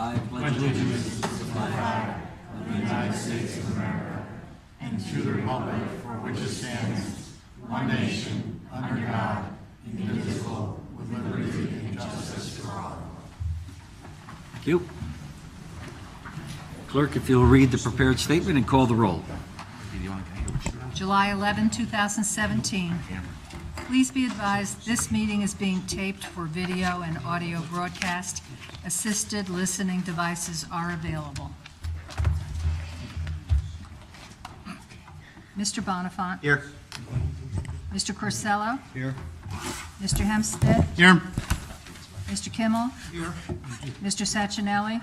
I pledge allegiance to the flag of the United States of America and to the republic for which it stands, one nation, under God, indivisible, with liberty and justice for all. Thank you. Clerk, if you'll read the prepared statement and call the roll. July 11, 2017. Please be advised this meeting is being taped for video and audio broadcast. Assisted listening devices are available. Mr. Bonifant. Here. Mr. Corsello. Here. Mr. Hempstead. Here. Mr. Kimmel. Here. Mr. Sacchinelli.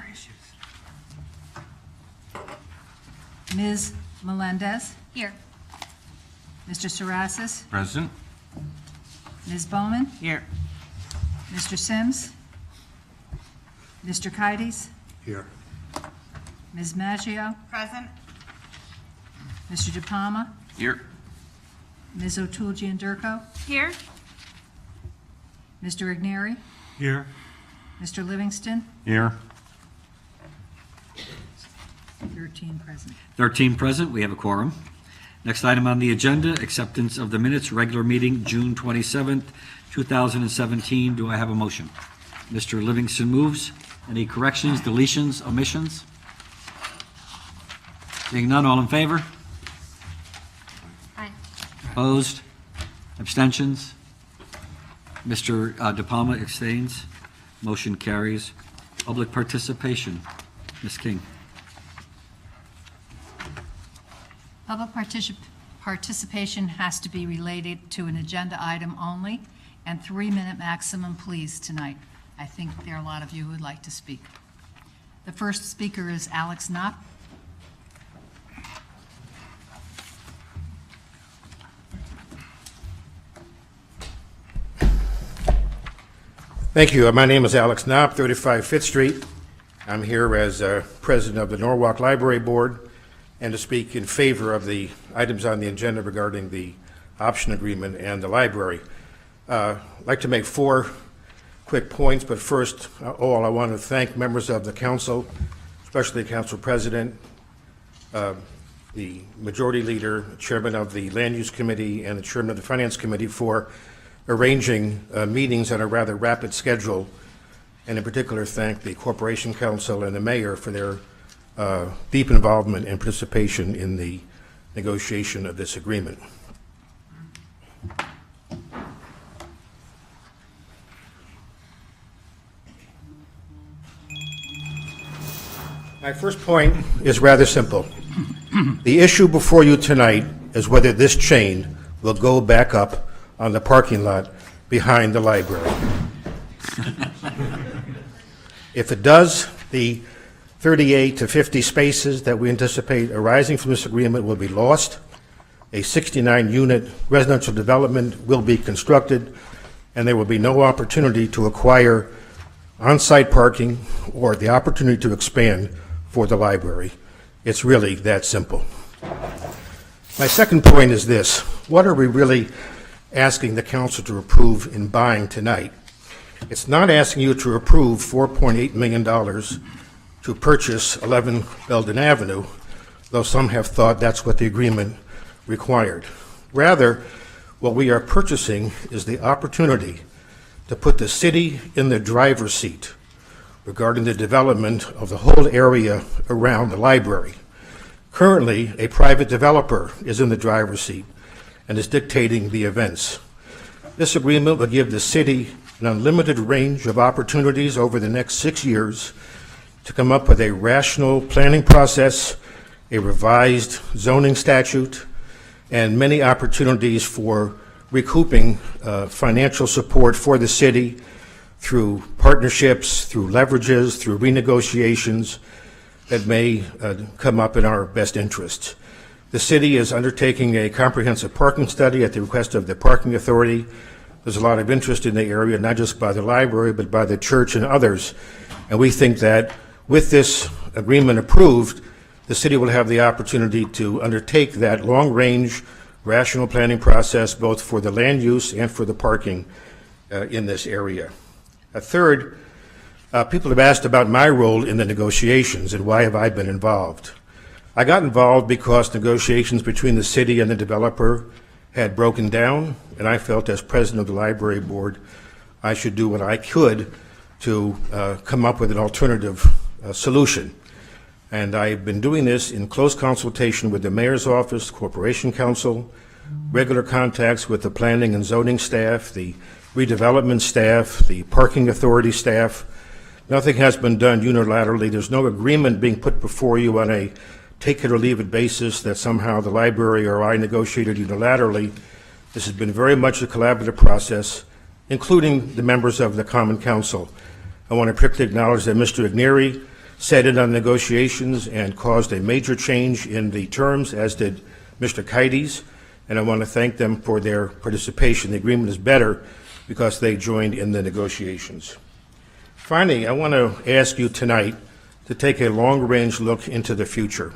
Ms. Melendez. Here. Mr. Sarasis. Present. Ms. Bowman. Here. Mr. Sims. Mr. Kites. Here. Ms. Maggio. Present. Mr. DePalma. Here. Ms. O'Toole Gianderco. Here. Mr. Igneri. Here. Mr. Livingston. Here. 13 present. 13 present, we have a quorum. Next item on the agenda, acceptance of the minutes, regular meeting, June 27th, 2017. Do I have a motion? Mr. Livingston moves. Any corrections, deletions, omissions? Seeing none, all in favor? Aye. Opposed? Abstentions? Mr. De Palma abstains. Motion carries. Public participation. Ms. King. Public participation has to be related to an agenda item only, and 3-minute maximum, please, tonight. I think there are a lot of you who would like to speak. The first speaker is Alex Knopp. Thank you. My name is Alex Knopp, 35 Fifth Street. I'm here as president of the Norwalk Library Board and to speak in favor of the items on the agenda regarding the option agreement and the library. I'd like to make 4 quick points, but first all, I want to thank members of the council, especially the council president, the majority leader, chairman of the land use committee, and the chairman of the finance committee for arranging meetings on a rather rapid schedule, and in particular thank the corporation council and the mayor for their deep involvement and participation in the negotiation of this agreement. My first point is rather simple. The issue before you tonight is whether this chain will go back up on the parking lot behind the library. If it does, the 38 to 50 spaces that we anticipate arising from this agreement will be lost. A 69-unit residential development will be constructed, and there will be no opportunity to acquire on-site parking or the opportunity to expand for the library. It's really that simple. My second point is this. What are we really asking the council to approve in buying tonight? It's not asking you to approve $4.8 million to purchase 11 Belden Avenue, though some have thought that's what the agreement required. Rather, what we are purchasing is the opportunity to put the city in the driver's seat regarding the development of the whole area around the library. Currently, a private developer is in the driver's seat and is dictating the events. This agreement will give the city an unlimited range of opportunities over the next 6 years to come up with a rational planning process, a revised zoning statute, and many opportunities for recouping financial support for the city through partnerships, through leverages, through renegotiations that may come up in our best interests. The city is undertaking a comprehensive parking study at the request of the Parking Authority. There's a lot of interest in the area, not just by the library, but by the church and others. And we think that with this agreement approved, the city will have the opportunity to undertake that long-range rational planning process, both for the land use and for the parking in this area. Third, People have asked about my role in the negotiations and why have I been involved. I got involved because negotiations between the city and the developer had broken down, and I felt as president of the library board, I should do what I could to come up with an alternative solution. And I've been doing this in close consultation with the mayor's office, corporation council, regular contacts with the planning and zoning staff, the redevelopment staff, the parking authority staff. Nothing has been done unilaterally. There's no agreement being put before you on a take it or leave it basis that somehow the library or I negotiated unilaterally. This has been very much a collaborative process, including the members of the Common Council. I want to particularly acknowledge that Mr. Agneri sat in on negotiations and caused a major change in the terms, as did Mr. Kites, and I want to thank them for their participation. The agreement is better because they joined in the negotiations. Finally, I want to ask you tonight to take a long-range look into the future.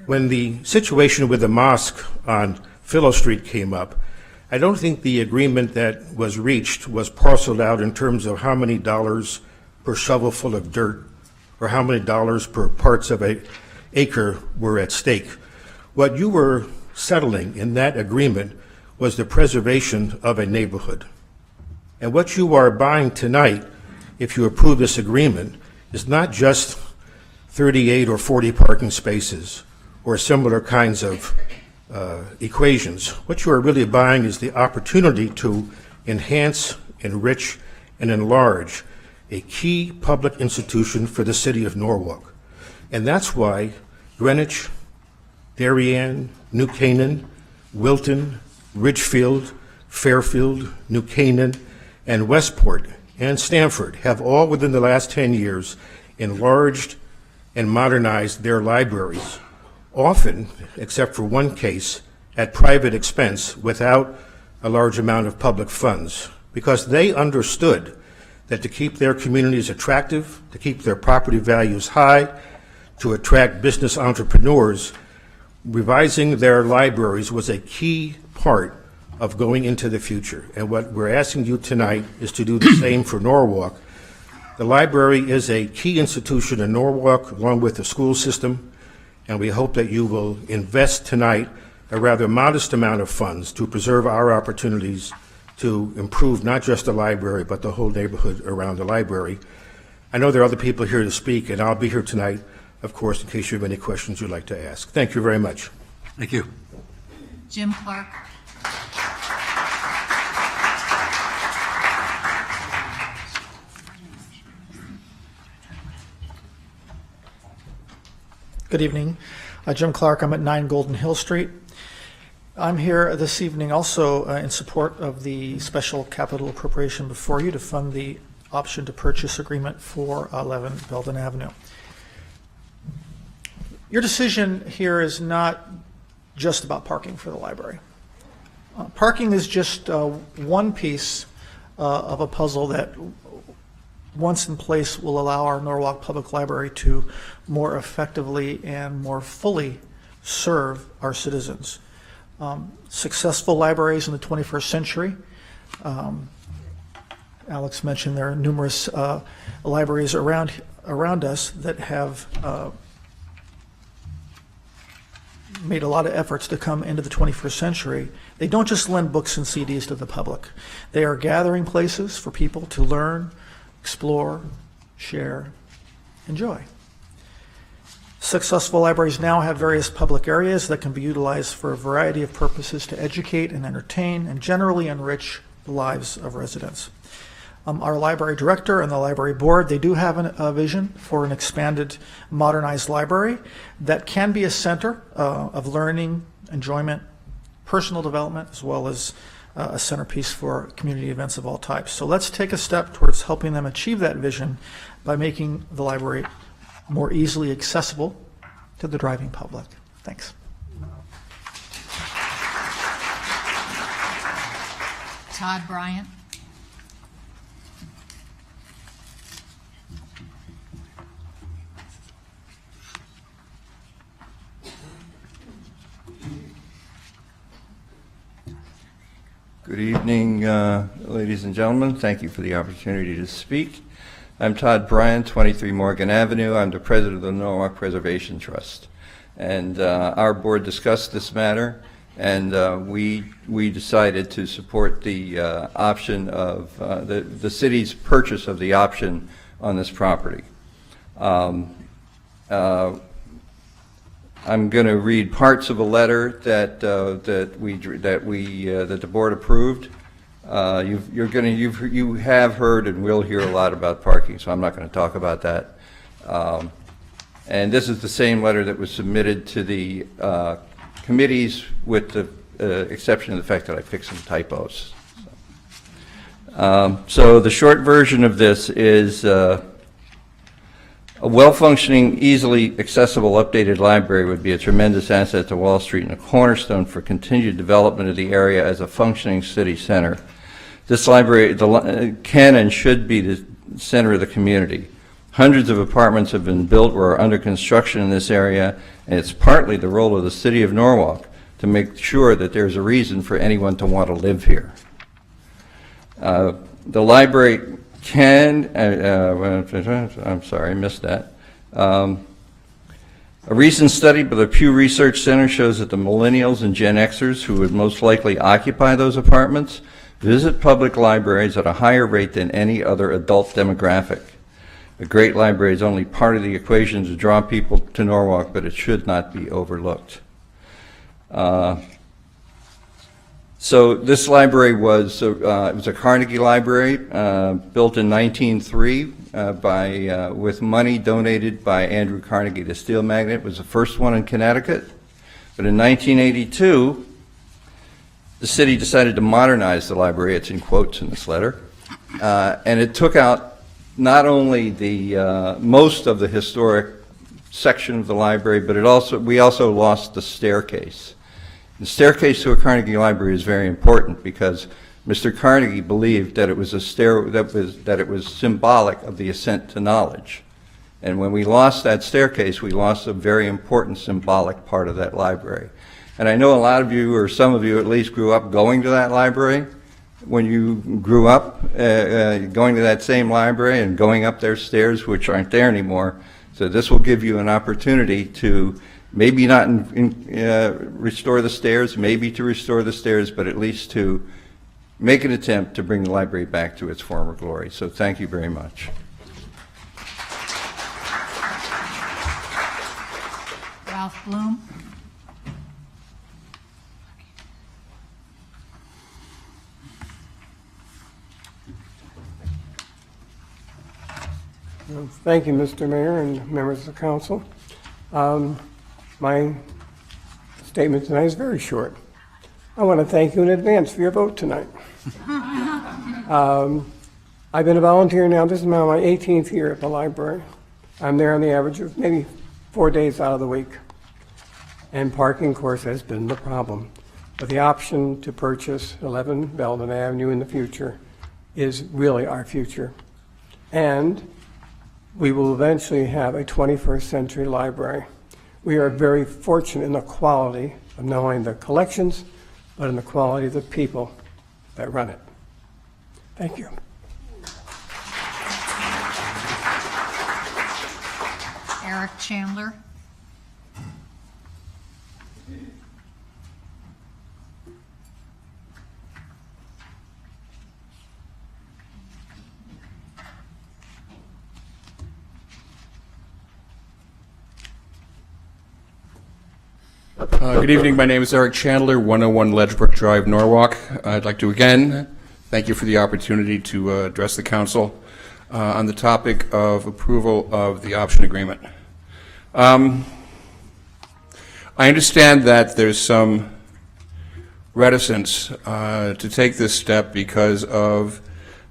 When the situation with the mosque on Philo Street came up, I don't think the agreement that was reached was parceled out in terms of how many dollars per shovelful of dirt or how many dollars per parts of an acre were at stake. What you were settling in that agreement was the preservation of a neighborhood. And what you are buying tonight, if you approve this agreement, is not just 38 or 40 parking spaces or similar kinds of equations. What you are really buying is the opportunity to enhance, enrich, and enlarge a key public institution for the city of Norwalk. And that's why Greenwich, Darien, New Canaan, Wilton, Ridgefield, Fairfield, New Canaan, and Westport and Stamford have all within the last 10 years enlarged and modernized their libraries, often, except for one case, at private expense without a large amount of public funds, because they understood that to keep their communities attractive, to keep their property values high, to attract business entrepreneurs, revising their libraries was a key part of going into the future. And what we're asking you tonight is to do the same for Norwalk. The library is a key institution in Norwalk, along with the school system, and we hope that you will invest tonight a rather modest amount of funds to preserve our opportunities to improve not just the library, but the whole neighborhood around the library. I know there are other people here to speak, and I'll be here tonight, of course, in case you have any questions you'd like to ask. Thank you very much. Thank you. Jim Clark. Good evening. Jim Clark. I'm at 9 Golden Hill Street. I'm here this evening also in support of the special capital appropriation before you to fund the option to purchase agreement for 11 Belden Avenue. Your decision here is not just about parking for the library. Parking is just one piece of a puzzle that, once in place, will allow our Norwalk Public Library to more effectively and more fully serve our citizens. Successful libraries in the 21st century. Alex mentioned there are numerous libraries around us that have made a lot of efforts to come into the 21st century. They don't just lend books and CDs to the public. They are gathering places for people to learn, explore, share, enjoy. Successful libraries now have various public areas that can be utilized for a variety of purposes to educate and entertain and generally enrich the lives of residents. Our library director and the library board, they do have a vision for an expanded, modernized library that can be a center of learning, enjoyment, personal development, as well as a centerpiece for community events of all types. So let's take a step towards helping them achieve that vision by making the library more easily accessible to the driving public. Thanks. Todd Bryant. Good evening, ladies and gentlemen. Thank you for the opportunity to speak. I'm Todd Bryant, 23 Morgan Avenue. I'm the president of the Norwalk Preservation Trust. And our board discussed this matter, and we decided to support the option of the city's purchase of the option on this property. I'm going to read parts of a letter that the board approved. You have heard and will hear a lot about parking, so I'm not going to talk about that. And this is the same letter that was submitted to the committees, with the exception of the fact that I fixed some typos. So the short version of this is a well-functioning, easily accessible, updated library would be a tremendous asset to Wall Street and a cornerstone for continued development of the area as a functioning city center. This library can and should be the center of the community. Hundreds of apartments have been built or are under construction in this area, and it's partly the role of the city of Norwalk to make sure that there's a reason for anyone to want to live here. The library can, I'm sorry, I missed that. A recent study by the Pew Research Center shows that the millennials and Gen Xers who would most likely occupy those apartments visit public libraries at a higher rate than any other adult demographic. A great library is only part of the equation to draw people to Norwalk, but it should not be overlooked. So this library was it was a Carnegie Library built in 1903 with money donated by Andrew Carnegie, the steel magnate. It was the first one in Connecticut. But in 1982, the city decided to modernize the library. It's in quotes in this letter. And it took out not only the most of the historic section of the library, but we also lost the staircase. The staircase to a Carnegie Library is very important because Mr. Carnegie believed that it was that it was symbolic of the ascent to knowledge. And when we lost that staircase, we lost a very important symbolic part of that library. And I know a lot of you, or some of you at least, grew up going to that library. When you grew up going to that same library and going up their stairs, which aren't there anymore. So this will give you an opportunity to maybe not restore the stairs, maybe to restore the stairs, but at least to make an attempt to bring the library back to its former glory. So thank you very much. Ralph Bloom. Thank you, Mr. Mayor and members of the council. My statement tonight is very short. I want to thank you in advance for your vote tonight. I've been a volunteer now. This is now my 18th year at the library. I'm there on the average of maybe 4 days out of the week. And parking, of course, has been the problem. But the option to purchase 11 Belden Avenue in the future is really our future. And we will eventually have a 21st century library. We are very fortunate in the quality of not only the collections, but in the quality of the people that run it. Thank you. Eric Chandler. Good evening. My name is Eric Chandler, 101 Ledgebrook Drive, Norwalk. I'd like to again thank you for the opportunity to address the council on the topic of approval of the option agreement. I understand that there's some reticence to take this step because of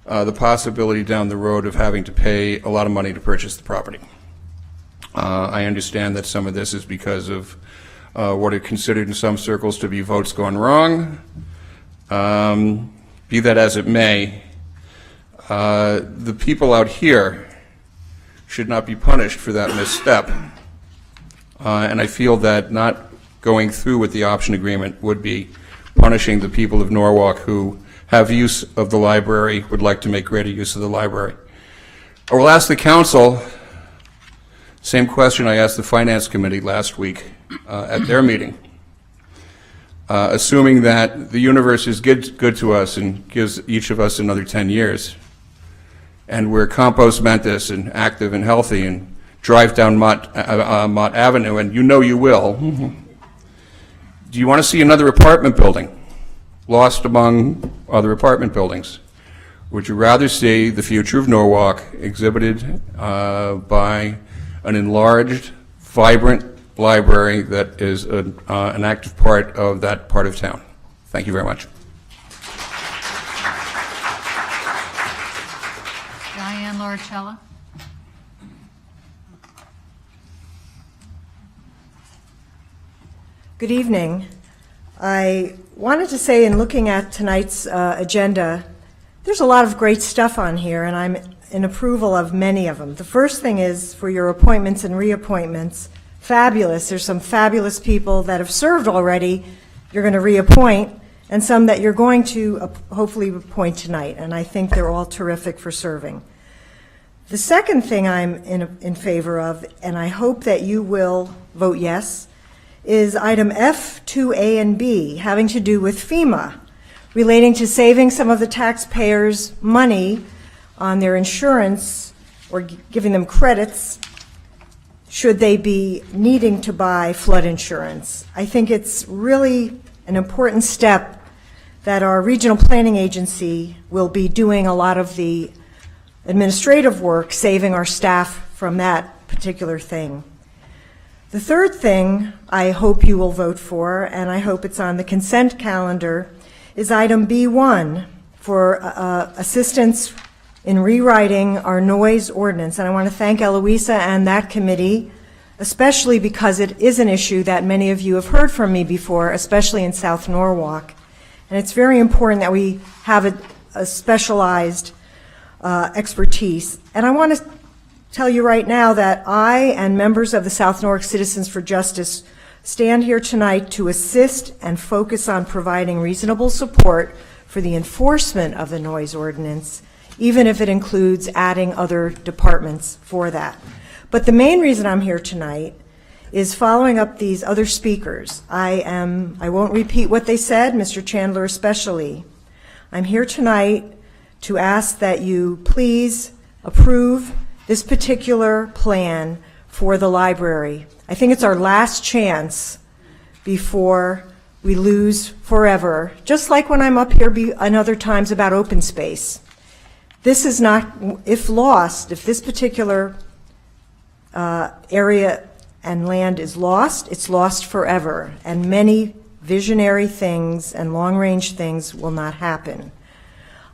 the possibility down the road of having to pay a lot of money to purchase the property. I understand that some of this is because of what are considered in some circles to be votes gone wrong. Be that as it may, the people out here should not be punished for that misstep. And I feel that not going through with the option agreement would be punishing the people of Norwalk who have use of the library, would like to make greater use of the library. I will ask the council, same question I asked the Finance Committee last week at their meeting. Assuming that the universe is good to us and gives each of us another 10 years, and we're compos mentis and active and healthy and drive down Mott Avenue, and you know you will, do you want to see another apartment building lost among other apartment buildings? Would you rather see the future of Norwalk exhibited by an enlarged, vibrant library that is an active part of that part of town? Thank you very much. Diane Loricella? Good evening. I wanted to say, in looking at tonight's agenda, there's a lot of great stuff on here, and I'm in approval of many of them. The first thing is for your appointments and reappointments. Fabulous. There's some fabulous people that have served already you're going to reappoint, and some that you're going to hopefully appoint tonight, and I think they're all terrific for serving. The second thing I'm in favor of, and I hope that you will vote yes, is item F, 2A, and B, having to do with FEMA, relating to saving some of the taxpayers' money on their insurance or giving them credits should they be needing to buy flood insurance. I think it's really an important step that our regional planning agency will be doing a lot of the administrative work, saving our staff from that particular thing. The third thing I hope you will vote for, and I hope it's on the consent calendar, is item B1 for assistance in rewriting our noise ordinance. And I want to thank Eloisa and that committee, especially because it is an issue that many of you have heard from me before, especially in South Norwalk. And it's very important that we have a specialized expertise. And I want to tell you right now that I and members of the South Norwalk Citizens for Justice stand here tonight to assist and focus on providing reasonable support for the enforcement of the noise ordinance, even if it includes adding other departments for that. But the main reason I'm here tonight is following up these other speakers. I won't repeat what they said, Mr. Chandler especially. I'm here tonight to ask that you please approve this particular plan for the library. I think it's our last chance before we lose forever, just like when I'm up here and other times about open space. This is not, if lost, if this particular area and land is lost, it's lost forever, and many visionary things and long-range things will not happen.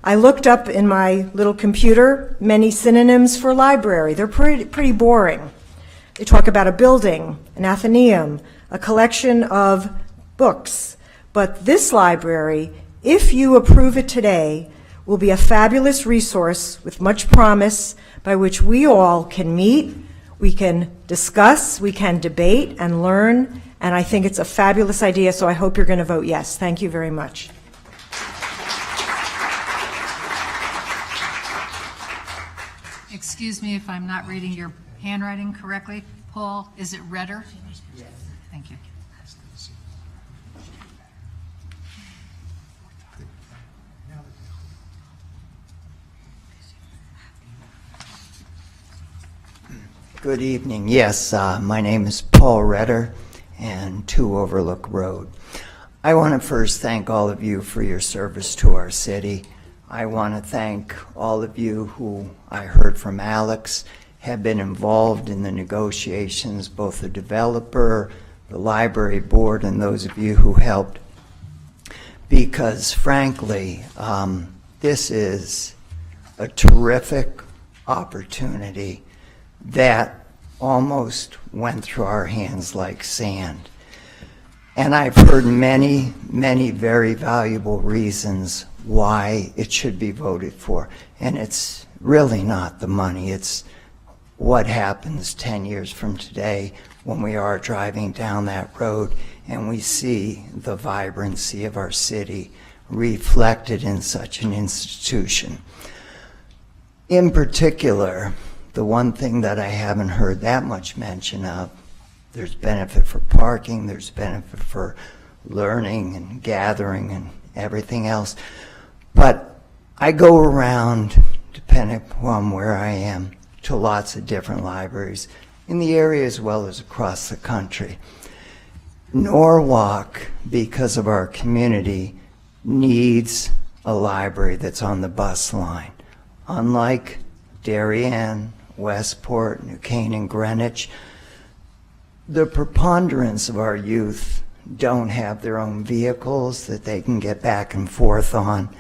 I looked up in my little computer many synonyms for library. They're pretty boring. They talk about a building, an athenaeum, a collection of books. But this library, if you approve it today, will be a fabulous resource with much promise by which we all can meet, we can discuss, we can debate and learn, and I think it's a fabulous idea, so I hope you're going to vote yes. Thank you very much. Excuse me if I'm not reading your handwriting correctly. Paul, is it Redder? Yes. Thank you. Good evening. Yes, my name is Paul Redder, and 2 Overlook Road. I want to first thank all of you for your service to our city. I want to thank all of you who I heard from Alex have been involved in the negotiations, both the developer, the library board, and those of you who helped. Because frankly, this is a terrific opportunity that almost went through our hands like sand. And I've heard many, many very valuable reasons why it should be voted for. And it's really not the money, it's what happens 10 years from today when we are driving down that road and we see the vibrancy of our city reflected in such an institution. In particular, the one thing that I haven't heard that much mention of, there's benefit for parking, there's benefit for learning and gathering and everything else. But I go around, depending upon where I am, to lots of different libraries in the area as well as across the country. Norwalk, because of our community, needs a library that's on the bus line. Unlike Darien, Westport, New Canaan, Greenwich, the preponderance of our youth don't have their own vehicles that they can get back and forth on,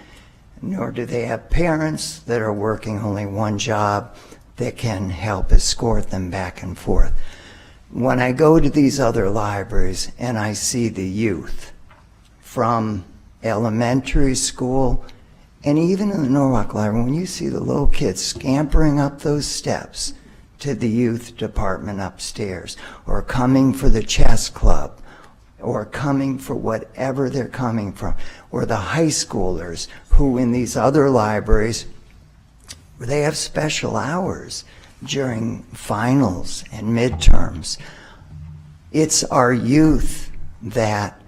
nor do they have parents that are working only one job that can help escort them back and forth. When I go to these other libraries and I see the youth from elementary school and even in the Norwalk Library, when you see the little kids scampering up those steps to the youth department upstairs, or coming for the chess club, or coming for whatever they're coming from, or the high schoolers who in these other libraries, they have special hours during finals and midterms. It's our youth that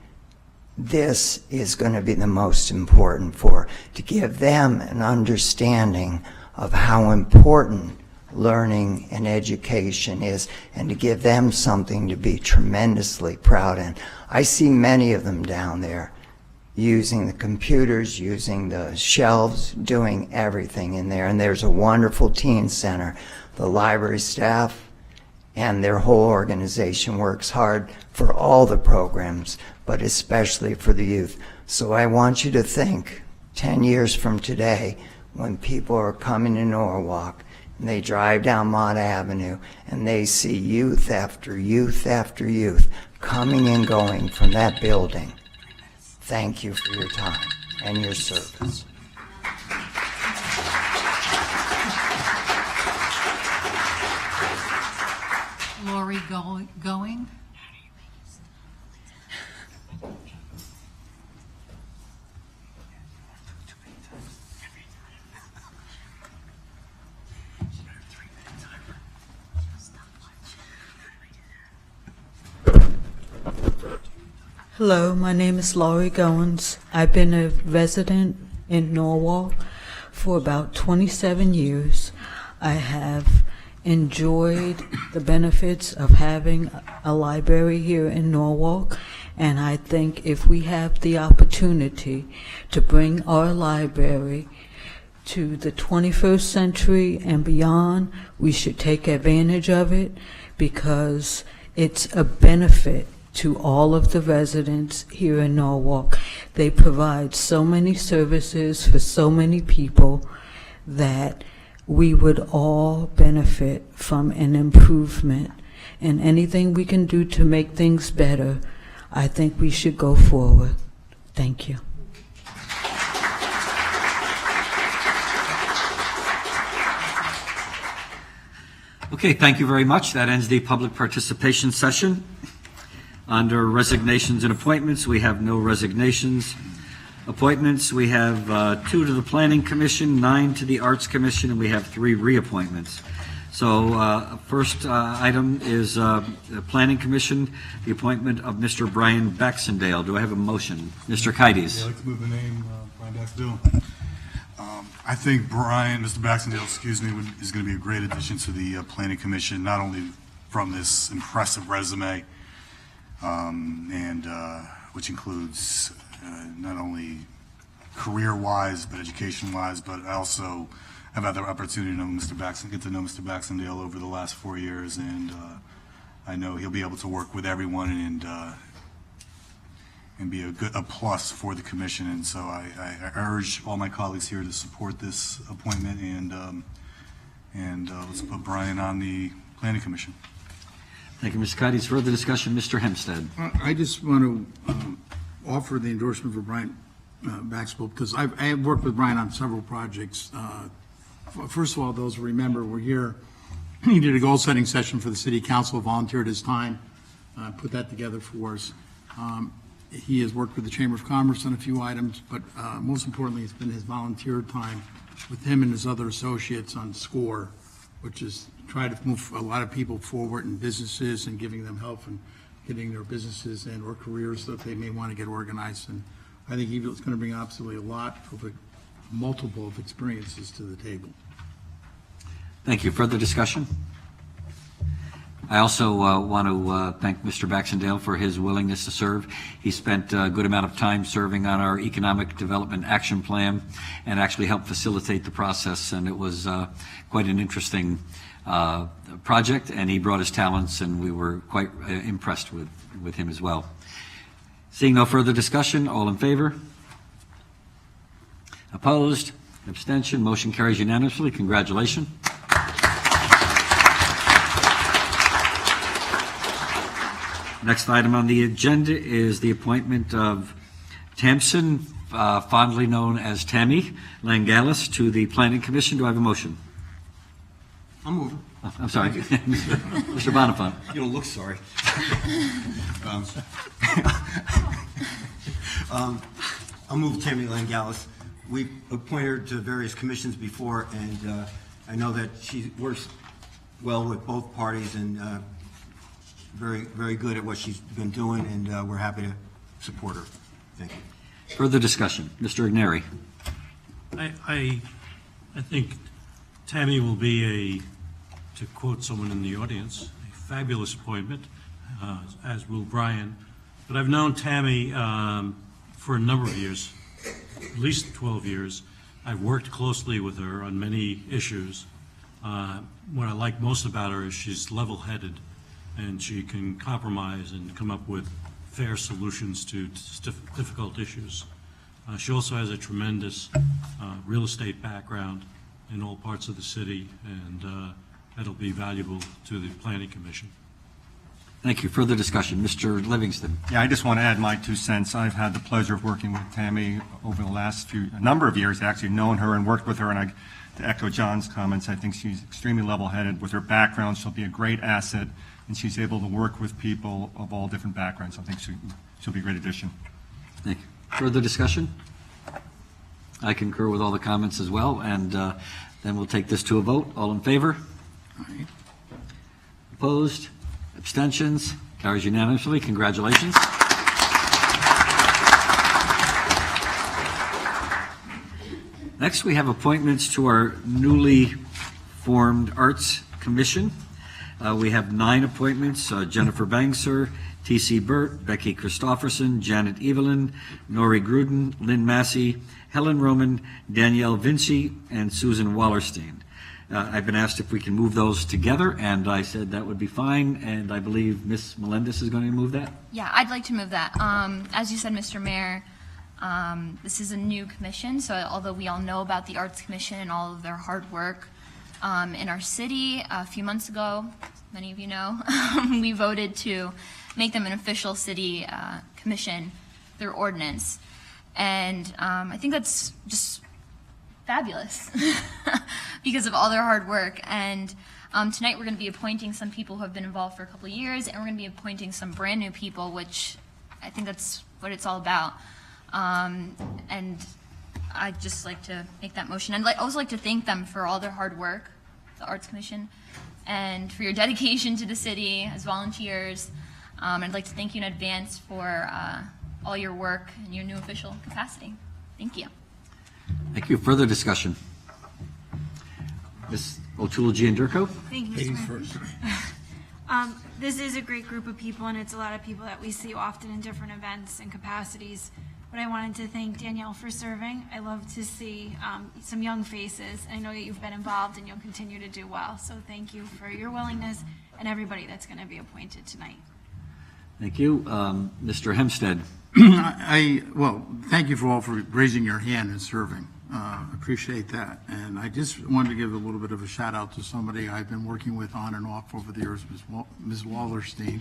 this is going to be the most important for, to give them an understanding of how important learning and education is, and to give them something to be tremendously proud in. I see many of them down there using the computers, using the shelves, doing everything in there. And there's a wonderful teen center. The library staff and their whole organization works hard for all the programs, but especially for the youth. So I want you to think 10 years from today, when people are coming to Norwalk and they drive down Mott Avenue and they see youth after youth after youth coming and going from that building. Thank you for your time and your service. Lori Going? Hello, my name is Laurie Goins. I've been a resident in Norwalk for about 27 years. I have enjoyed the benefits of having a library here in Norwalk, and I think if we have the opportunity to bring our library to the 21st century and beyond, we should take advantage of it, because it's a benefit to all of the residents here in Norwalk. They provide so many services for so many people that we would all benefit from an improvement. And anything we can do to make things better, I think we should go forward. Thank you. Okay, thank you very much. That ends the public participation session. Under resignations and appointments, we have no resignations. Appointments, we have 2 to the Planning Commission, 9 to the Arts Commission, and we have 3 reappointments. So first item is the Planning Commission, the appointment of Mr. Brian Baxendale. Do I have a motion? Mr. Kides. Yeah, I'd like to move the name, Brian Baxendale. I think Mr. Baxendale, is going to be a great addition to the Planning Commission, not only from this impressive resume, which includes not only career-wise, but education-wise, but I also have had the opportunity to get to know Mr. Baxendale over the last 4 years, and I know he'll be able to work with everyone and be a plus for the commission. And so I urge all my colleagues here to support this appointment, and let's put Brian on the Planning Commission. Thank you, Mr. Kides. Further discussion, Mr. Hempstead. I just want to offer the endorsement for Brian Baxendale, because I have worked with Brian on several projects. First of all, those who remember were here. He did a goal-setting session for the City Council, volunteered his time, put that together for us. He has worked with the Chamber of Commerce on a few items, but most importantly, it's been his volunteer time with him and his other associates on SCORE, which is try to move a lot of people forward in businesses and giving them help and getting their businesses and or careers that they may want to get organized. And I think he's going to bring absolutely a lot of multiple of experiences to the table. Thank you. Further discussion? I also want to thank Mr. Baxendale for his willingness to serve. He spent a good amount of time serving on our Economic Development Action Plan and actually helped facilitate the process, and it was quite an interesting project, and he brought his talents, and we were quite impressed with him as well. Seeing no further discussion, all in favor? Opposed? Abstention? Motion carries unanimously. Congratulations. Next item on the agenda is the appointment of Tamsin, fondly known as Tammy Langalis, to the Planning Commission. Do I have a motion? I'll move. Oh, I'm sorry. Mr. Bonifant. You don't look sorry. I'll move Tammy Langalis. We've appointed her to various commissions before, and I know that she works well with both parties and very, very good at what she's been doing, and we're happy to support her. Thank you. Further discussion. Mr. Igneri. I think Tammy will be to quote someone in the audience, a fabulous appointment, as will Brian. But I've known Tammy for a number of years, at least 12 years. I've worked closely with her on many issues. What I like most about her is she's level-headed, and she can compromise and come up with fair solutions to difficult issues. She also has a tremendous real estate background in all parts of the city, and that'll be valuable to the Planning Commission. Thank you. Further discussion. Mr. Livingston. Yeah, I just want to add my 2 cents. I've had the pleasure of working with Tammy over the last number of years, actually known her and worked with her, and to echo John's comments, I think she's extremely level-headed. With her background, she'll be a great asset, and she's able to work with people of all different backgrounds. I think she'll be a great addition. Thank you. Further discussion? I concur with all the comments as well, and then we'll take this to a vote. All in favor? Aye. Opposed? Abstentions? Carries unanimously. Congratulations. Next, we have appointments to our newly formed Arts Commission. We have 9 appointments: Jennifer Bangser, T.C. Burt, Becky Christofferson, Janet Evelyn, Nori Gruden, Lynn Massey, Helen Roman, Danielle Vinci, and Susan Wallerstein. I've been asked if we can move those together, and I said that would be fine, and I believe Ms. Melendez is going to move that. Yeah, I'd like to move that. As you said, Mr. Mayor, this is a new commission, so although we all know about the Arts Commission and all of their hard work in our city, a few months ago, many of you know, we voted to make them an official city commission through ordinance. And I think that's just fabulous because of all their hard work. And tonight we're going to be appointing some people who have been involved for a couple of years, and we're going to be appointing some brand new people, which I think that's what it's all about. And I'd just like to make that motion. I'd also like to thank them for all their hard work, the Arts Commission, and for your dedication to the city as volunteers. I'd like to thank you in advance for all your work in your new official capacity. Thank you. Thank you. Further discussion. Ms. O'Toole-Giandirko? Thank you, Ladies Mr. Mayor. first. This is a great group of people, and it's a lot of people that we see often in different events and capacities. But I wanted to thank Danielle for serving. I love to see some young faces. I know that you've been involved, and you'll continue to do well. So thank you for your willingness and everybody that's going to be appointed tonight. Thank you. Mr. Hempstead? Well, thank you for raising your hand and serving. Appreciate that. And I just wanted to give a little bit of a shout out to somebody I've been working with on and off over the years, Ms. Wallerstein,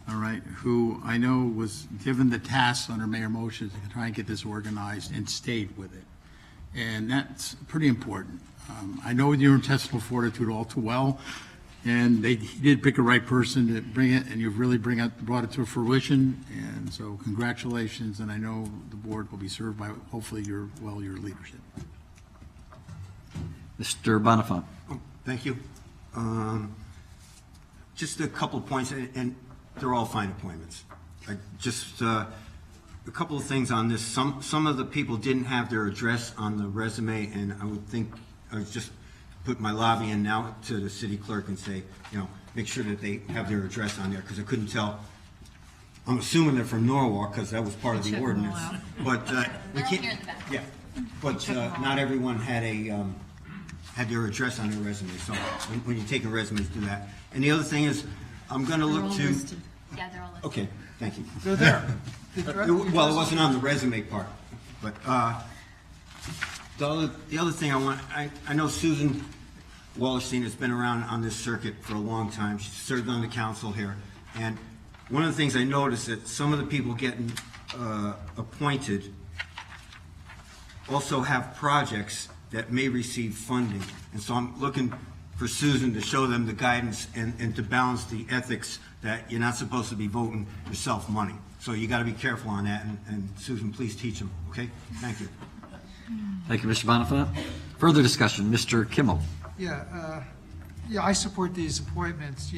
all right, who I know was given the task under Mayor Moshe to try and get this organized and stayed with it. And that's pretty important. I know your intestinal fortitude all too well, and he did pick a right person to bring it, and you've really brought it to fruition. And so congratulations, and I know the board will be served by hopefully your leadership. Mr. Bonifant. Thank you. Just a couple of points, and they're all fine appointments. Just a couple of things on this. Some of the people didn't have their address on the resume, and I would think I would just put my lobby in now to the city clerk and say, make sure that they have their address on there, because I couldn't tell. I'm assuming they're from Norwalk, because that was part of the ordinance. But we can't. Yeah, but not everyone had had their address on their resume. So when you're taking resumes, do that. And the other thing is, I'm going to look to. Yeah, they're all listed. Okay, thank you. They're there. Well, it wasn't on the resume part, but the other thing I know Susan Wallerstein has been around on this circuit for a long time. She served on the council here, and one of the things I noticed that some of the people getting appointed also have projects that may receive funding, and so I'm looking for Susan to show them the guidance and to balance the ethics that you're not supposed to be voting yourself money. So you got to be careful on that, and Susan, please teach them, okay? Thank you. Thank you, Mr. Bonifant. Further discussion, Mr. Kimmel. Yeah, I support these appointments.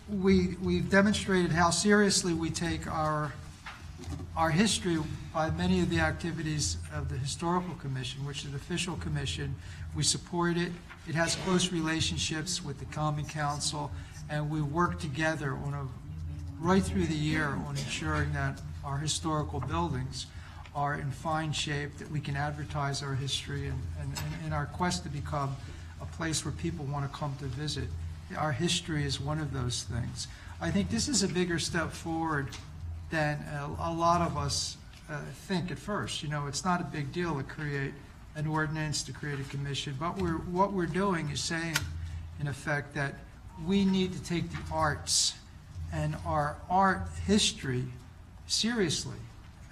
We've demonstrated how seriously we take our history by many of the activities of the Historical Commission, which is an official commission. We support it. It has close relationships with the Common Council, and we work together right through the year on ensuring that our historical buildings are in fine shape, that we can advertise our history, and in our quest to become a place where people want to come to visit. Our history is one of those things. I think this is a bigger step forward than a lot of us think at first. It's not a big deal to create an ordinance, to create a commission, but what we're doing is saying, in effect, that we need to take the arts and our art history seriously,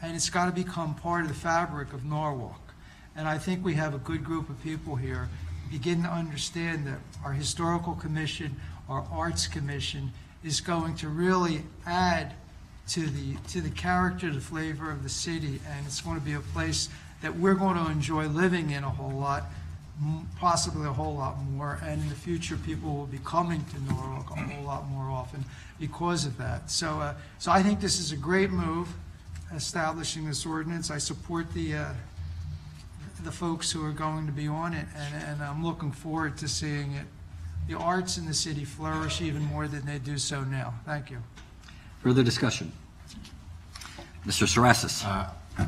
and it's got to become part of the fabric of Norwalk. And I think we have a good group of people here begin to understand that our Historical Commission, our Arts Commission, is going to really add to the character, the flavor of the city, and it's going to be a place that we're going to enjoy living in a whole lot, possibly a whole lot more, and in the future people will be coming to Norwalk a whole lot more often because of that. So I think this is a great move, establishing this ordinance. I support the folks who are going to be on it, and I'm looking forward to seeing the arts in the city flourish even more than they do so now. Thank you. Further discussion. Mr. Sarasis.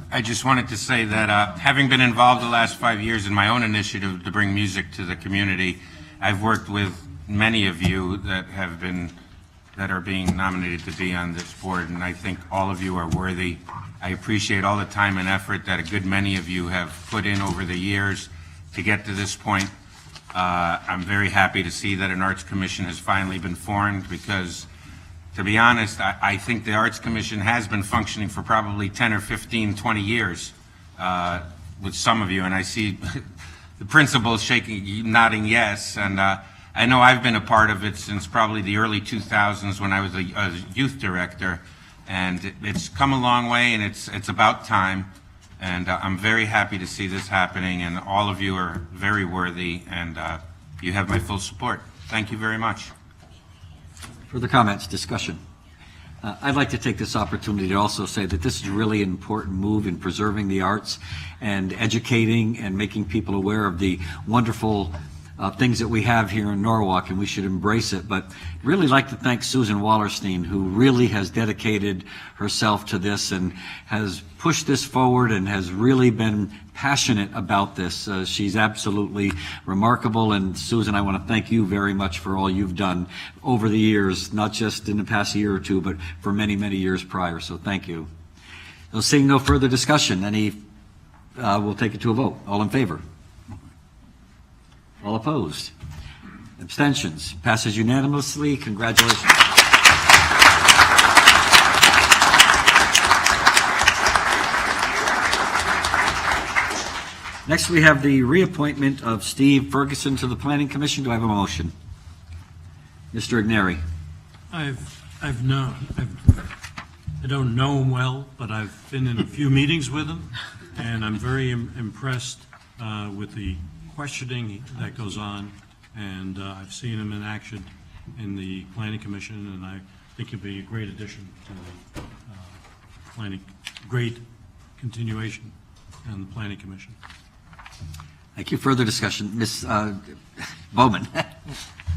I just wanted to say that having been involved the last 5 years in my own initiative to bring music to the community, I've worked with many of you that are being nominated to be on this board, and I think all of you are worthy. I appreciate all the time and effort that a good many of you have put in over the years to get to this point. I'm very happy to see that an Arts Commission has finally been formed, because to be honest, I think the Arts Commission has been functioning for probably 10 or 15, 20 years with some of you, and I see the principal nodding yes, and I know I've been a part of it since probably the early 2000s when I was a youth director, and it's come a long way, and it's about time, and I'm very happy to see this happening, and all of you are very worthy, and you have my full support. Thank you very much. Further comments, discussion? I'd like to take this opportunity to also say that this is really an important move in preserving the arts and educating and making people aware of the wonderful things that we have here in Norwalk, and we should embrace it. But really like to thank Susan Wallerstein, who really has dedicated herself to this and has pushed this forward and has really been passionate about this. She's absolutely remarkable, and Susan, I want to thank you very much for all you've done over the years, not just in the past year or two, but for many, many years prior, so thank you. So seeing no further discussion, we'll take it to a vote. All in favor? All opposed? Abstentions? Passes unanimously. Congratulations. Next, we have the reappointment of Steve Ferguson to the Planning Commission. Do I have a motion? Mr. Igneri. I don't know him well, but I've been in a few meetings with him, and I'm very impressed with the questioning that goes on, and I've seen him in action in the Planning Commission, and I think he'll be a great addition to the planning, great continuation in the Planning Commission. Thank you. Further discussion. Ms. Bowman.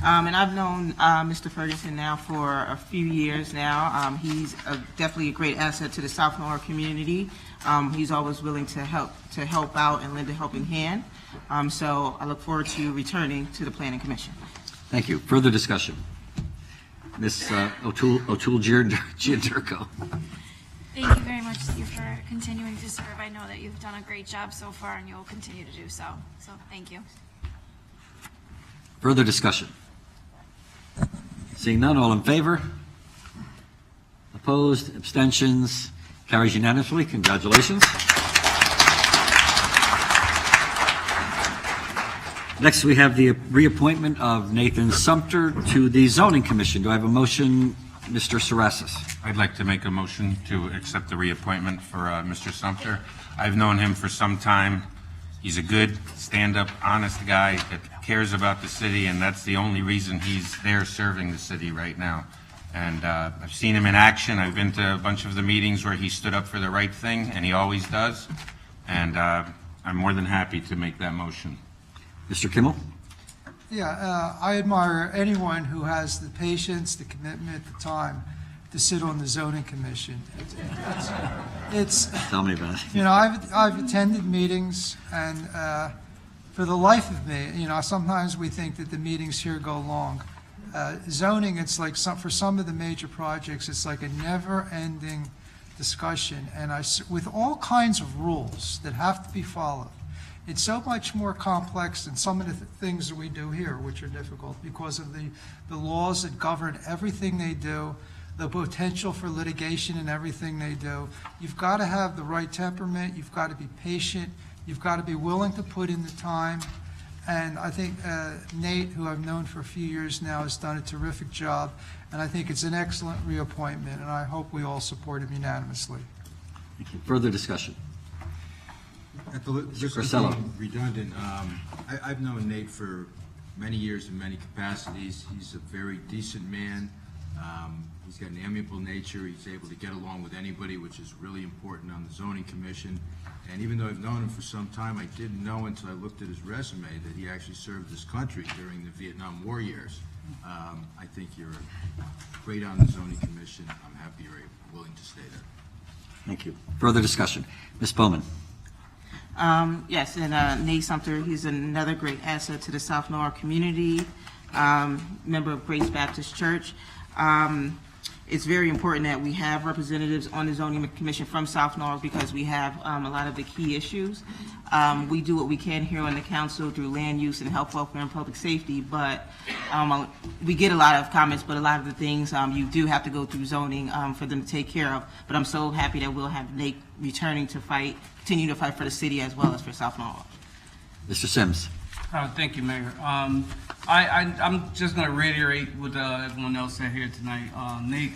And I've known Mr. Ferguson now for a few years now. He's definitely a great asset to the South Norfolk community. He's always willing to help out and lend a helping hand. So I look forward to returning to the Planning Commission. Thank you. Further discussion. Ms. O'Toole-Giandirco. Thank you very much, Steve, for continuing to serve. I know that you've done a great job so far, and you'll continue to do so. So thank you. Further discussion. Seeing none, all in favor? Opposed? Abstentions? Carries unanimously. Congratulations. Next, we have the reappointment of Nathan Sumter to the Zoning Commission. Do I have a motion, Mr. Sarasis? I'd like to make a motion to accept the reappointment for Mr. Sumter. I've known him for some time. He's a good, stand-up, honest guy that cares about the city, and that's the only reason he's there serving the city right now. And I've seen him in action. I've been to a bunch of the meetings where he stood up for the right thing, and he always does. And I'm more than happy to make that motion. Mr. Kimmel? Yeah, I admire anyone who has the patience, the commitment, the time to sit on the zoning commission. It's Tell me about it. you know, I've attended meetings, and for the life of me, you know, sometimes we think that the meetings here go long. Zoning, it's like for some of the major projects, it's like a never-ending discussion, and with all kinds of rules that have to be followed. It's so much more complex than some of the things that we do here, which are difficult because of the laws that govern everything they do, the potential for litigation in everything they do. You've got to have the right temperament. You've got to be patient. You've got to be willing to put in the time. And I think Nate, who I've known for a few years now, has done a terrific job. And I think it's an excellent reappointment, and I hope we all support him unanimously. Thank you. Further discussion. At the risk of being redundant, I've known Nate for many years in many capacities. He's a very decent man. He's got an amiable nature. He's able to get along with anybody, which is really important on the Zoning Commission. And even though I've known him for some time, I didn't know until I looked at his resume that he actually served this country during the Vietnam War years. I think you're great on the Zoning Commission. I'm happy you're willing to stay there. Thank you. Further discussion. Ms. Bowman? Yes, and Nate Sumter, he's another great asset to the South Norfolk community, member of Grace Baptist Church. It's very important that we have representatives on the Zoning Commission from South Norfolk because we have a lot of the key issues. We do what we can here on the council through land use and health, welfare, and public safety, but we get a lot of comments, but a lot of the things you do have to go through zoning for them to take care of. But I'm so happy that we'll have Nate returning to continue to fight for the city as well as for South Norfolk. Mr. Sims? Thank you, Mayor. I'm just going to reiterate what everyone else said here tonight. Nate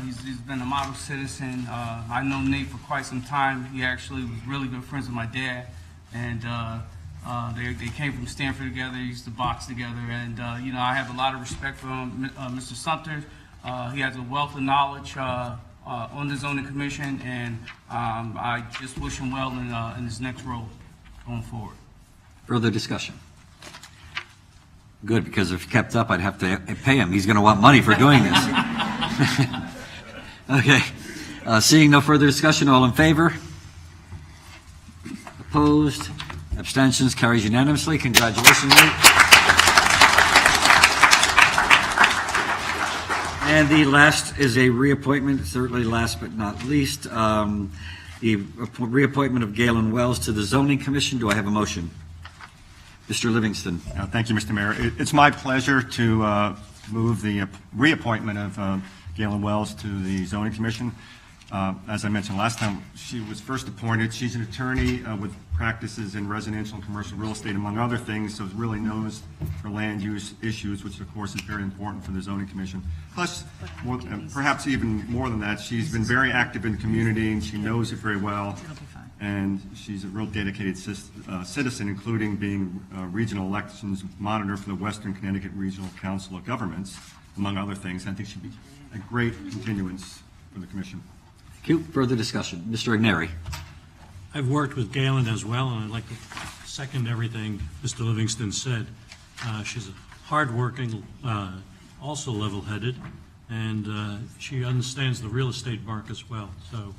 he's been a model citizen. I've known Nate for quite some time. He actually was really good friends with my dad, and they came from Stanford together. They used to box together, and you know, I have a lot of respect for him, Mr. Sumter. He has a wealth of knowledge on the Zoning Commission, and I just wish him well in his next role going forward. Further discussion. Good, because if kept up, I'd have to pay him. He's going to want money for doing this. Okay. Seeing no further discussion, all in favor? Opposed? Abstentions? Carries unanimously. Congratulations, Nate. And the last is a reappointment, certainly last but not least, the reappointment of Galen Wells to the Zoning Commission. Do I have a motion? Mr. Livingston. Thank you, Mr. Mayor. It's my pleasure to move the reappointment of Galen Wells to the Zoning Commission. As I mentioned last time, she was first appointed. She's an attorney with practices in residential and commercial real estate, among other things, so really knows her land use issues, which of course is very important for the Zoning Commission. Plus, perhaps even more than that, she's been very active in the community and she knows it very well. and she's a real dedicated citizen, including being regional elections monitor for the Western Connecticut Regional Council of Governments, among other things. I think she'd be a great continuance for the commission. Thank you. Further discussion. Mr. Igneri. I've worked with Galen as well, and I'd like to second everything Mr. Livingston said. She's a hardworking, also level-headed, and she understands the real estate market as well. So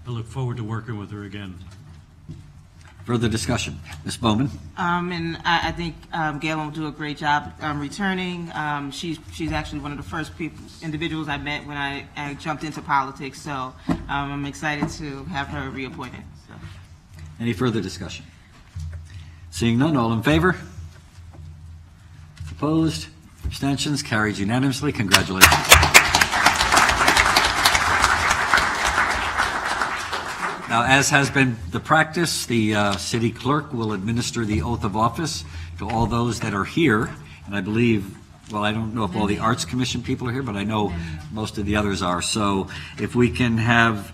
I look forward to working with her again. Further discussion. Ms. Bowman? And I think Galen will do a great job returning. She's actually one of the first individuals I met when I jumped into politics, so I'm excited to have her reappointed. So. Any further discussion? Seeing none, all in favor? Opposed? Abstentions? Carried unanimously. Congratulations. Now, as has been the practice, the city clerk will administer the oath of office to all those that are here. And I believe, well, I don't know if all the Arts Commission people are here, but I know most of the others are. So if we can have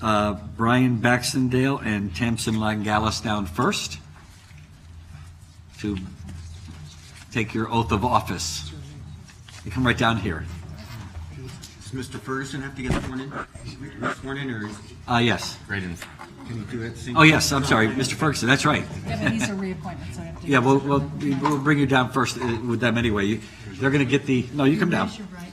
Brian Baxendale and Tamsin Langalis down first to take your oath of office. You come right down here. Does Mr. Ferguson have to get sworn in? Or is... Yes. Right in. Can you do that? Oh, yes, I'm sorry, Mr. Ferguson, that's right. Yeah, but he's a reappointment, so I have to... Yeah, we'll bring you down first with them anyway. They're going to get the, no, you come down. Raise your right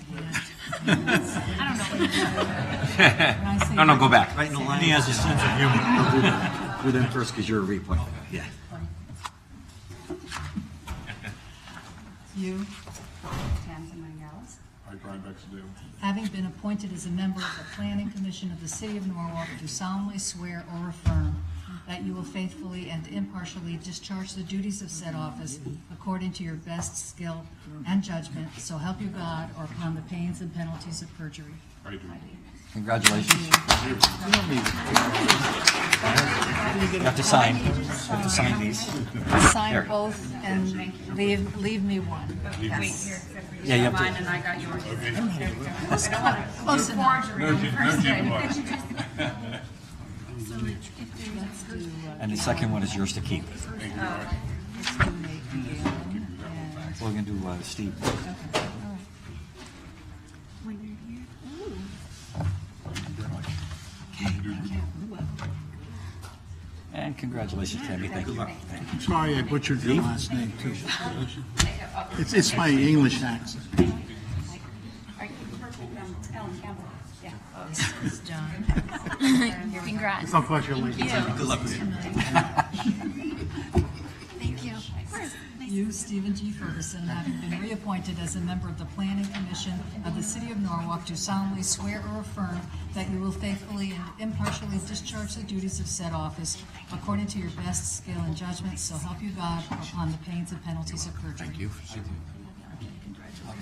hand. No, go back. Right in the line. He has a sense of humor. Do them first because you're a reappointment. Yeah. You, Tamsin Langalis, I, Brian Baxendale, having been appointed as a member of the Planning Commission of the City of Norwalk, do solemnly swear or affirm that you will faithfully and impartially discharge the duties of said office according to your best skill and judgment, so help you God, or upon the pains and penalties of perjury. I do. Congratulations. You don't need You have to sign. You have to sign these. Sign There. both and leave me one. Yes. Yeah, you have to. And I got yours. Close enough. And the second one is yours to keep. We're going to do Steve. And congratulations, Tammy. Thank you. I'm sorry I butchered your last name, too. It's my English accent. This is done. Congrats. It's not quite your late. Good luck with you. Thank you. You, Stephen G. Ferguson, having been reappointed as a member of the Planning Commission of the City of Norwalk, do solemnly swear or affirm that you will faithfully and impartially discharge the duties of said office according to your best skill and judgment, so help you God, upon the pains and penalties of perjury. Thank you.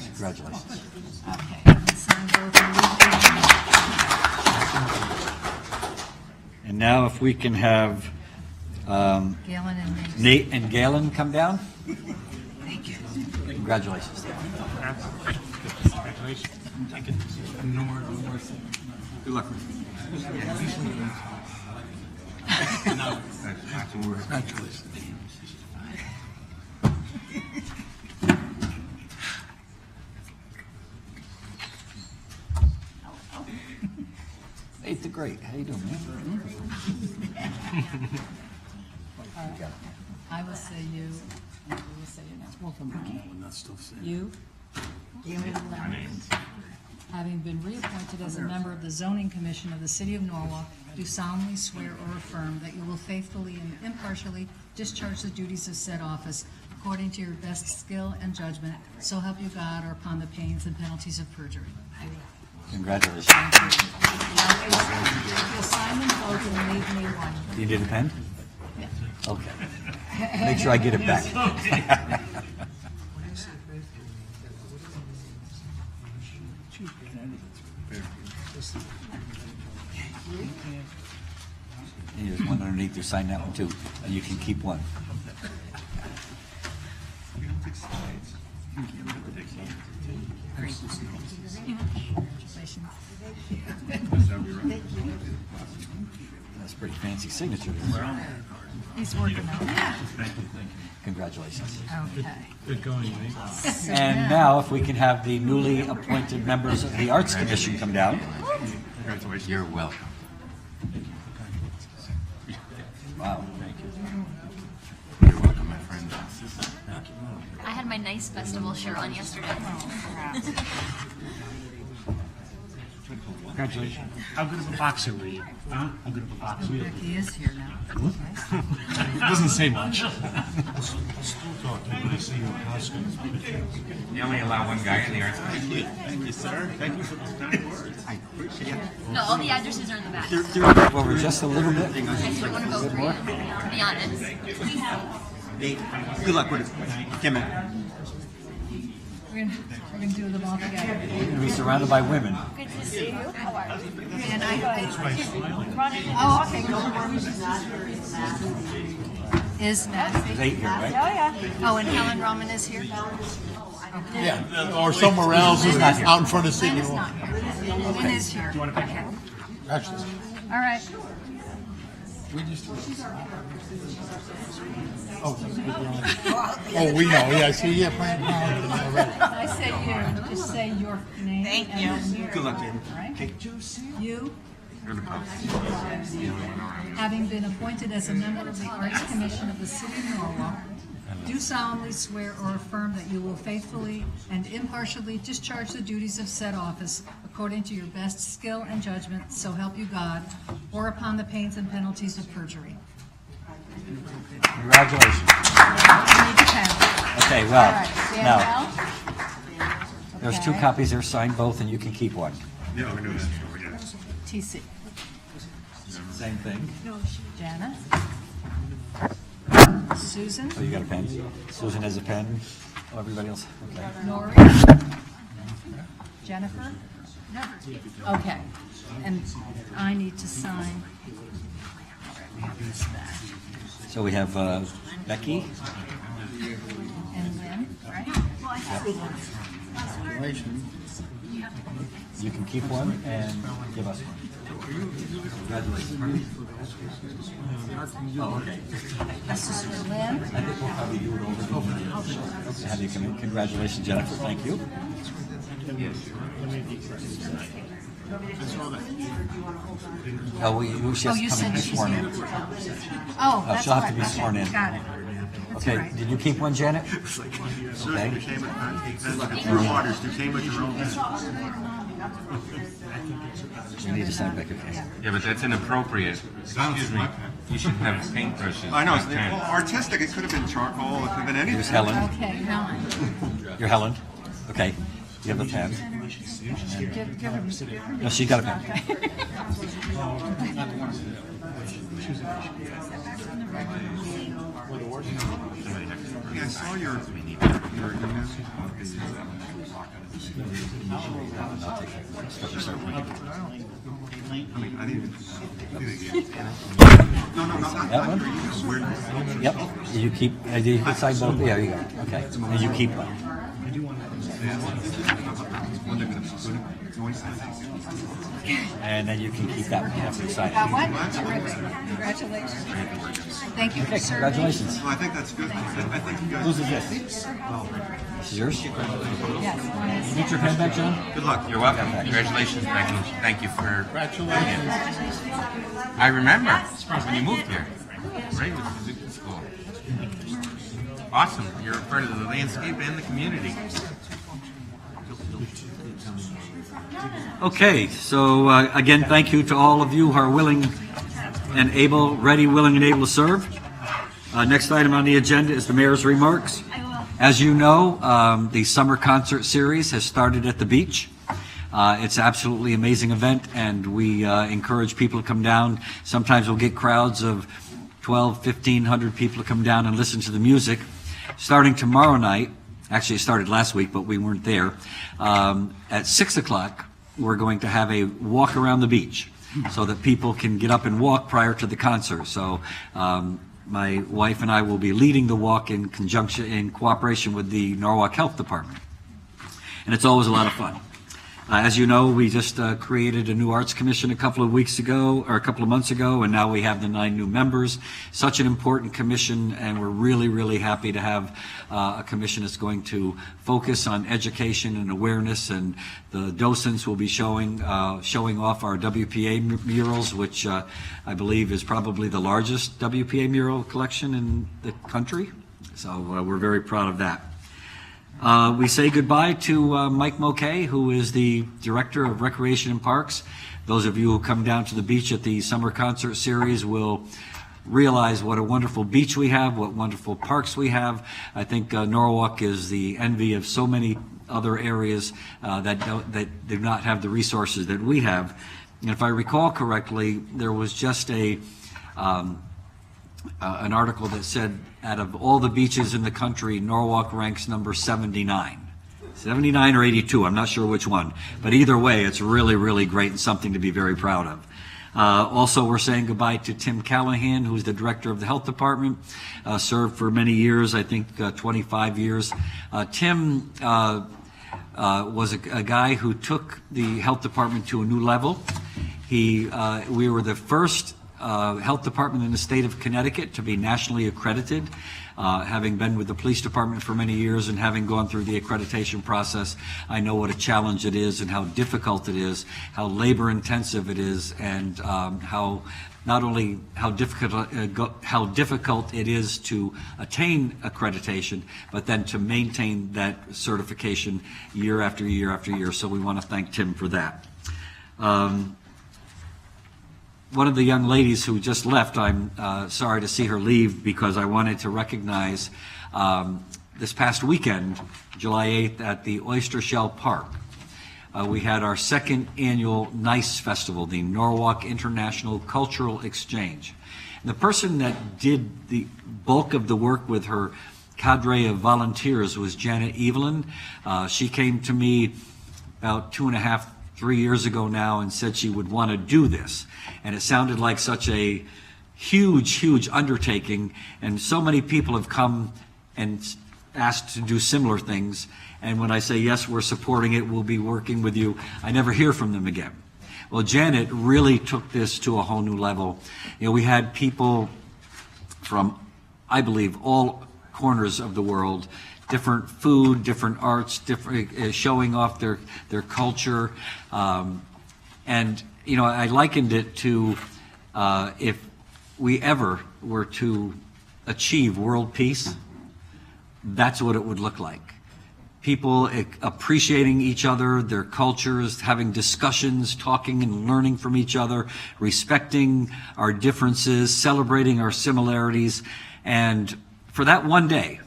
Congratulations. Okay. Sign both and leave me one. And now if we can have Galen and Nate and Galen come down. Thank you. Congratulations. Good luck. Congratulations. Nate the Great. How you doing, man? I will say you, and you will say your name. You, having been reappointed as a member of the Zoning Commission of the City of Norwalk, do solemnly swear or affirm that you will faithfully and impartially discharge the duties of said office according to your best skill and judgment, so help you God, or upon the pains and penalties of perjury. Congratulations. You'll sign them both and leave me one. You need a pen? Yeah. Okay. Make sure I get it back. And there's one underneath there, sign that one too, and you can keep one. Great. Congratulations. That's a pretty fancy signature. He's working on it. Congratulations. Okay. Good going, Nate. And now, if we can have the newly appointed members of the Arts Commission come down. Congratulations. You're welcome. Wow. You're welcome, my friend. I had my nice festival shirt on yesterday. Congratulations. How good of a boxer were you? Huh? How good of a boxer? He is here now. Doesn't say much. I'll still talk to you when I see you in costume. You only allow one guy in the arts commission. Thank you, sir. Thank you for those kind words. I appreciate it. No, all the addresses are in the back. Over just a little bit. I just want to vote for you, to be honest. Nate, good luck with it. Kim. We're gonna do them all together. You're going to be surrounded by women. Good to see you. How are you? And I, is Nancy? There's 8 here, right? Oh, and Helen Roman is here? Yeah, or somewhere else, out in front of City It's Hall. not here. It is here. Okay. Actually, All right. oh, we know, yeah, see, yeah, Frank Brown already. I say you, just say your name. Thank and you. then Good luck, David. All right. You, You're the post. having been appointed as a member of the Arts Commission of the City of Norwalk, do solemnly swear or affirm that you will faithfully and impartially discharge the duties of said office according to your best skill and judgment, so help you God, or upon the pains and penalties of perjury. Congratulations. You need to pen. Okay, All well, right, stand now, down. there's 2 Okay. copies there, sign both, and you can keep one. Yeah, we know that. TC. Same thing. Janet. Susan. Oh, you got a pen? Susan has a pen. Oh, everybody else? Okay. Nori. Jennifer. Okay. And I need to sign. So we have Becky. And Lynn, right? You can keep one and give us one. Congratulations. Oh, okay. This is for Lynn. I think we'll probably do it over. Have you come in? Congratulations, Jennifer. Thank you. Oh, she has to come in and be sworn in. Oh, that's she'll have to right. be sworn in. Got it. That's Okay, right. did you keep one, Janet? Okay. You need to sign back, okay. Yeah, but that's inappropriate. Excuse me. You should have paintbrushes. I know, not pen. well, artistic, it could have been charcoal, it could have been anything. Here's Helen. Okay, Helen. You're Helen. Okay. You have a pen. Give her. No, she got a pen. Yeah, I saw your email. I didn't even. No, not That one? Where? Yep. You keep, you can sign both. There you go. Okay. And you keep one. And then you can keep that one after you sign That it. one? Terrific. Congratulations. Thank you for Okay, serving. congratulations. I think that's good. I think you guys. Whose is this? This is yours? Yes, one is. Get your pen back, John? Good luck. You're welcome. Congratulations, Becky. Thank you for. Congratulations. I remember when you moved here, right, with the Zuki School. Awesome. You're a part of the landscape and the community. Okay, so again, thank you to all of you who are willing and able, ready, willing, and able to serve. Next item on the agenda is the mayor's remarks. As you know, the summer concert series has started at the beach. It's an absolutely amazing event, and we encourage people to come down. Sometimes we'll get crowds of 1,200, 1,500 people to come down and listen to the music. Starting tomorrow night, actually it started last week, but we weren't there, at 6 o'clock, we're going to have a walk around the beach so that people can get up and walk prior to the concert. So my wife and I will be leading the walk in cooperation with the Norwalk Health Department. and it's always a lot of fun. As you know, we just created a new Arts Commission a couple of months ago, and now we have the 9 new members. Such an important commission, and we're really, really happy to have a commission that's going to focus on education and awareness, and the docents will be showing off our WPA murals, which I believe is probably the largest WPA mural collection in the country. So we're very proud of that. We say goodbye to Mike Moquet, who is the Director of Recreation and Parks. Those of you who come down to the beach at the summer concert series will realize what a wonderful beach we have, what wonderful parks we have. I think Norwalk is the envy of so many other areas that do not have the resources that we have. And if I recall correctly, there was just an article that said out of all the beaches in the country, Norwalk ranks number 79. 79 or 82, I'm not sure which one. But either way, it's really, really great and something to be very proud of. Also, we're saying goodbye to Tim Callahan, who's the Director of the Health Department, served for many years, I think 25 years. Tim was a guy who took the Health Department to a new level. We were the first health department in the state of Connecticut to be nationally accredited. Having been with the police department for many years and having gone through the accreditation process, I know what a challenge it is and how difficult it is, how labor intensive it is, and how not only how difficult it is to attain accreditation, but then to maintain that certification year after year after year. So we want to thank Tim for that. One of the young ladies who just left, I'm sorry to see her leave, because I wanted to recognize this past weekend, July 8th, at the Oyster Shell Park. We had our second annual NICE Festival, the Norwalk International Cultural Exchange. And the person that did the bulk of the work with her cadre of volunteers was Janet Evelyn. She came to me about 3 years ago now and said she would want to do this. And it sounded like such a huge, huge undertaking, and so many people have come and asked to do similar things. And when I say, yes, we're supporting it, we'll be working with you, I never hear from them again. Well, Janet really took this to a whole new level. You know, we had people from, I believe, all corners of the world, different food, different arts, different showing off their culture, and you know, I likened it to if we ever were to achieve world peace, that's what it would look like. People appreciating each other, their cultures, having discussions, talking and learning from each other, respecting our differences, celebrating our similarities, and for that one day,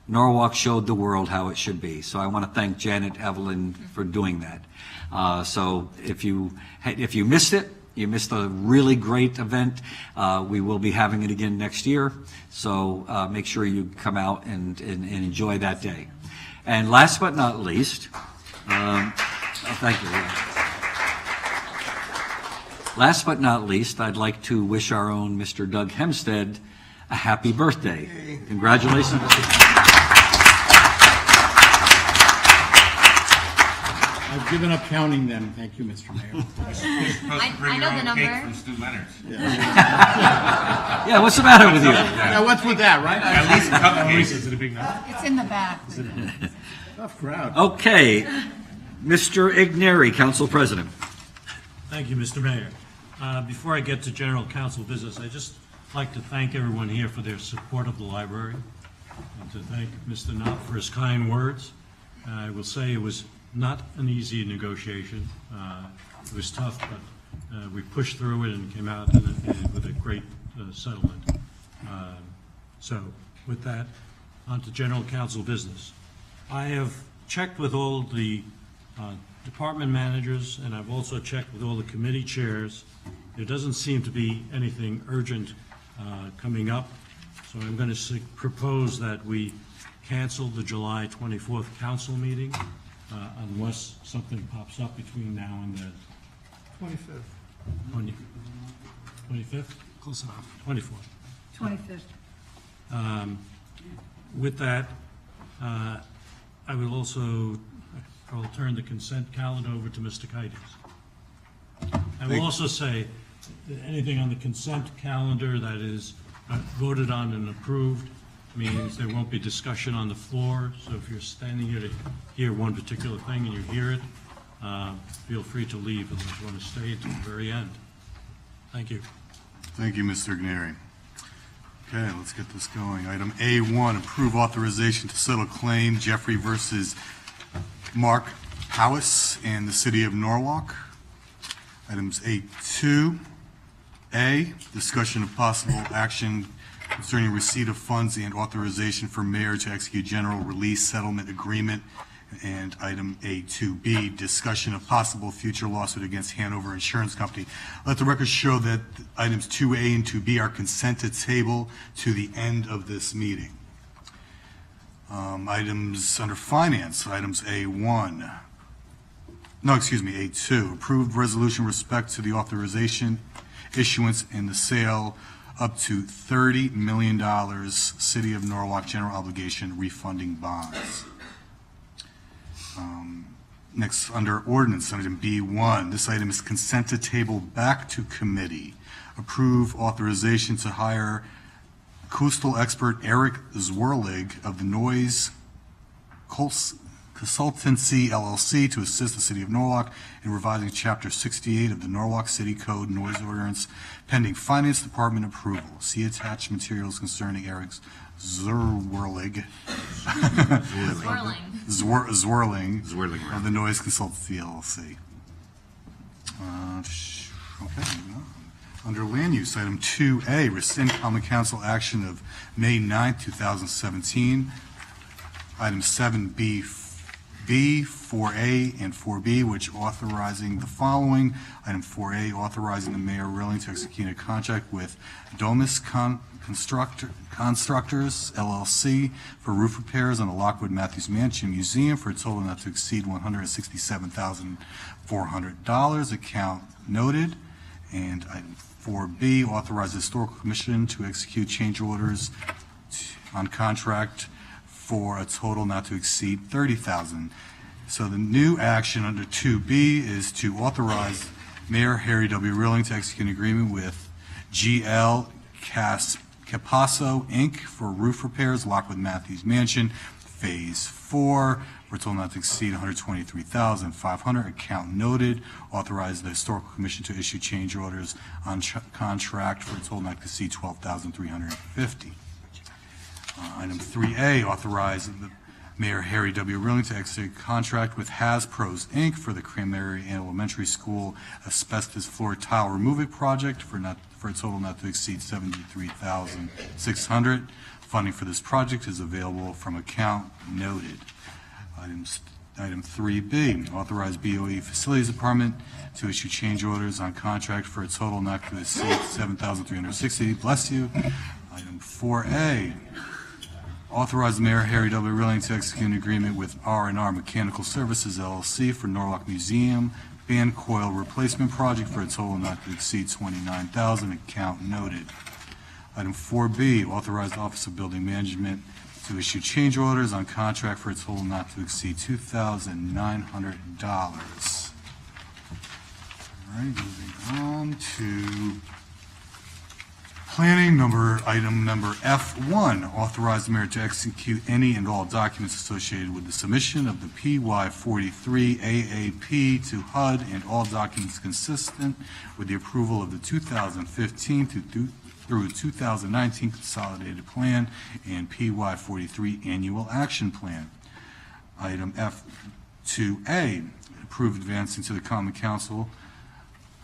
Norwalk showed the world how it should be. So I want to thank Janet Evelyn for doing that. So if you missed it, you missed a really great event. We will be having it again next year. So make sure you come out and enjoy that day. And last but not least, thank you. Last but not least, I'd like to wish our own Mr. Doug Hempstead a happy birthday. Congratulations. I've given up counting them. Thank you, Mr. Mayor. I know the number. From Stu Leonard's. Yeah, what's the matter with you? Yeah, what's with that, right? At least cupcakes. Is it a big number? It's in the back. Tough crowd. Okay, Mr. Igneri, Council President. Thank you, Mr. Mayor. Before I get to general council business, I just like to thank everyone here for their support of the library, and to thank Mr. Knott for his kind words. I will say it was not an easy negotiation. It was tough, but we pushed through it and came out with a great settlement. So with that, on to general council business. I have checked with all the department managers, and I've also checked with all the committee chairs. There doesn't seem to be anything urgent coming up, so I'm going to propose that we cancel the July 24th council meeting unless something pops up between now and then. 25th. 25th? Close enough. 24th. 25th. With that, I will turn the consent calendar over to Mr. Kites. I will also say that anything on the consent calendar that is voted on and approved means there won't be discussion on the floor. So if you're standing here to hear one particular thing and you hear it, feel free to leave unless you want to stay until the very end. Thank you. Thank you, Mr. Igneri. Okay, let's get this going. Item A1, approve authorization to settle claim Jeffrey versus Mark Howis and the City of Norwalk. Items A2, A, discussion of possible action concerning receipt of funds and authorization for mayor to execute general release settlement agreement. And item A2B, discussion of possible future lawsuit against Hanover Insurance Company. Let the record show that items 2A and 2B are consented table to the end of this meeting. Items under finance, items A1. No, excuse me, A2. Approved resolution respect to the authorization, issuance, and the sale up to $30 million City of Norwalk general obligation refunding bonds. Next, under ordinance, item B1, this item is consented table back to committee. Approve authorization to hire coastal expert Eric Zwirlig of the Noise Consultancy LLC to assist the City of Norwalk in revising Chapter 68 of the Norwalk City Code noise ordinance pending Finance Department approval. See attached materials concerning Eric Zwirlig of the Noise Consultancy LLC. Okay, moving on. Under land use, item 2A, rescind common council action of May 9, 2017. Item 7B, 4A, and 4B, which authorizing the following. Item 4A, authorizing the mayor willing to execute a contract with Domus Constructors, LLC, for roof repairs on the Lockwood Matthews Mansion Museum for a total not to exceed $167,400. Account noted. And item 4B, authorize the Historical Commission to execute change orders on contract for a total not to exceed $30,000. So the new action under 2B is to authorize Mayor Harry W. Rilling to execute an agreement with GL Capasso, Inc. for roof repairs, Lockwood Matthews Mansion, Phase 4, for a total not to exceed $123,500. Account noted. Authorize the Historical Commission to issue change orders on contract for a total not to exceed $12,350. Item 3A, authorize the Mayor Harry W. Rilling to execute a contract with Has-Pros, Inc. for the Cranberry Elementary School asbestos floor tile removal project for a total not to exceed $73,600. Funding for this project is available from account noted. Item 3B, authorize BOE Facilities Department to issue change orders on contract for a total not to exceed $7,360. Bless you. Item 4A, authorize Mayor Harry W. Rilling to execute an agreement with R&R Mechanical Services, LLC for Norwalk Museum band coil replacement project for a total not to exceed $29,000. Account noted. Item 4B, authorize the Office of Building Management to issue change orders on contract for a total not to exceed $2,900. All right, moving on to planning, item number F1, authorize the mayor to execute any and all documents associated with the submission of the PY43 AAP to HUD and all documents consistent with the approval of the 2015 through 2019 Consolidated Plan and PY43 Annual Action Plan. Item F2A, approve advancing to the Common Council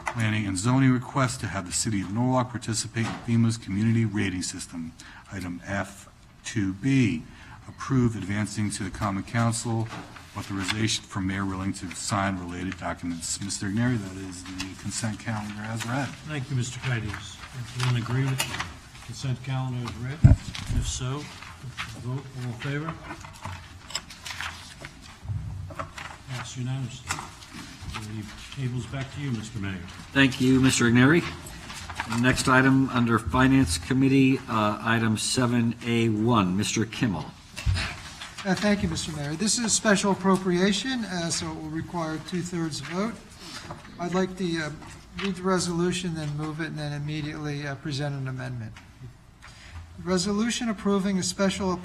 Planning and Zoning request to have the City of Norwalk participate in FEMA's Community Rating System. Item F2B, approve advancing to the Common Council authorization for Mayor Rilling to sign related documents. Mr. Igneri, that is the consent calendar as read. Thank you, Mr. Kites. Everyone agree with the consent calendar as read? If so, vote. All in favor? Pass unanimously. The table's back to you, Mr. Mayor. Thank you, Mr. Igneri. Next item under Finance Committee, item 7A1, Mr. Kimmel. Thank you, Mr. Mayor. This is a special appropriation, so it will require 2/3 vote. I'd like to read the resolution, then move it, and then immediately present an amendment. Resolution approving a special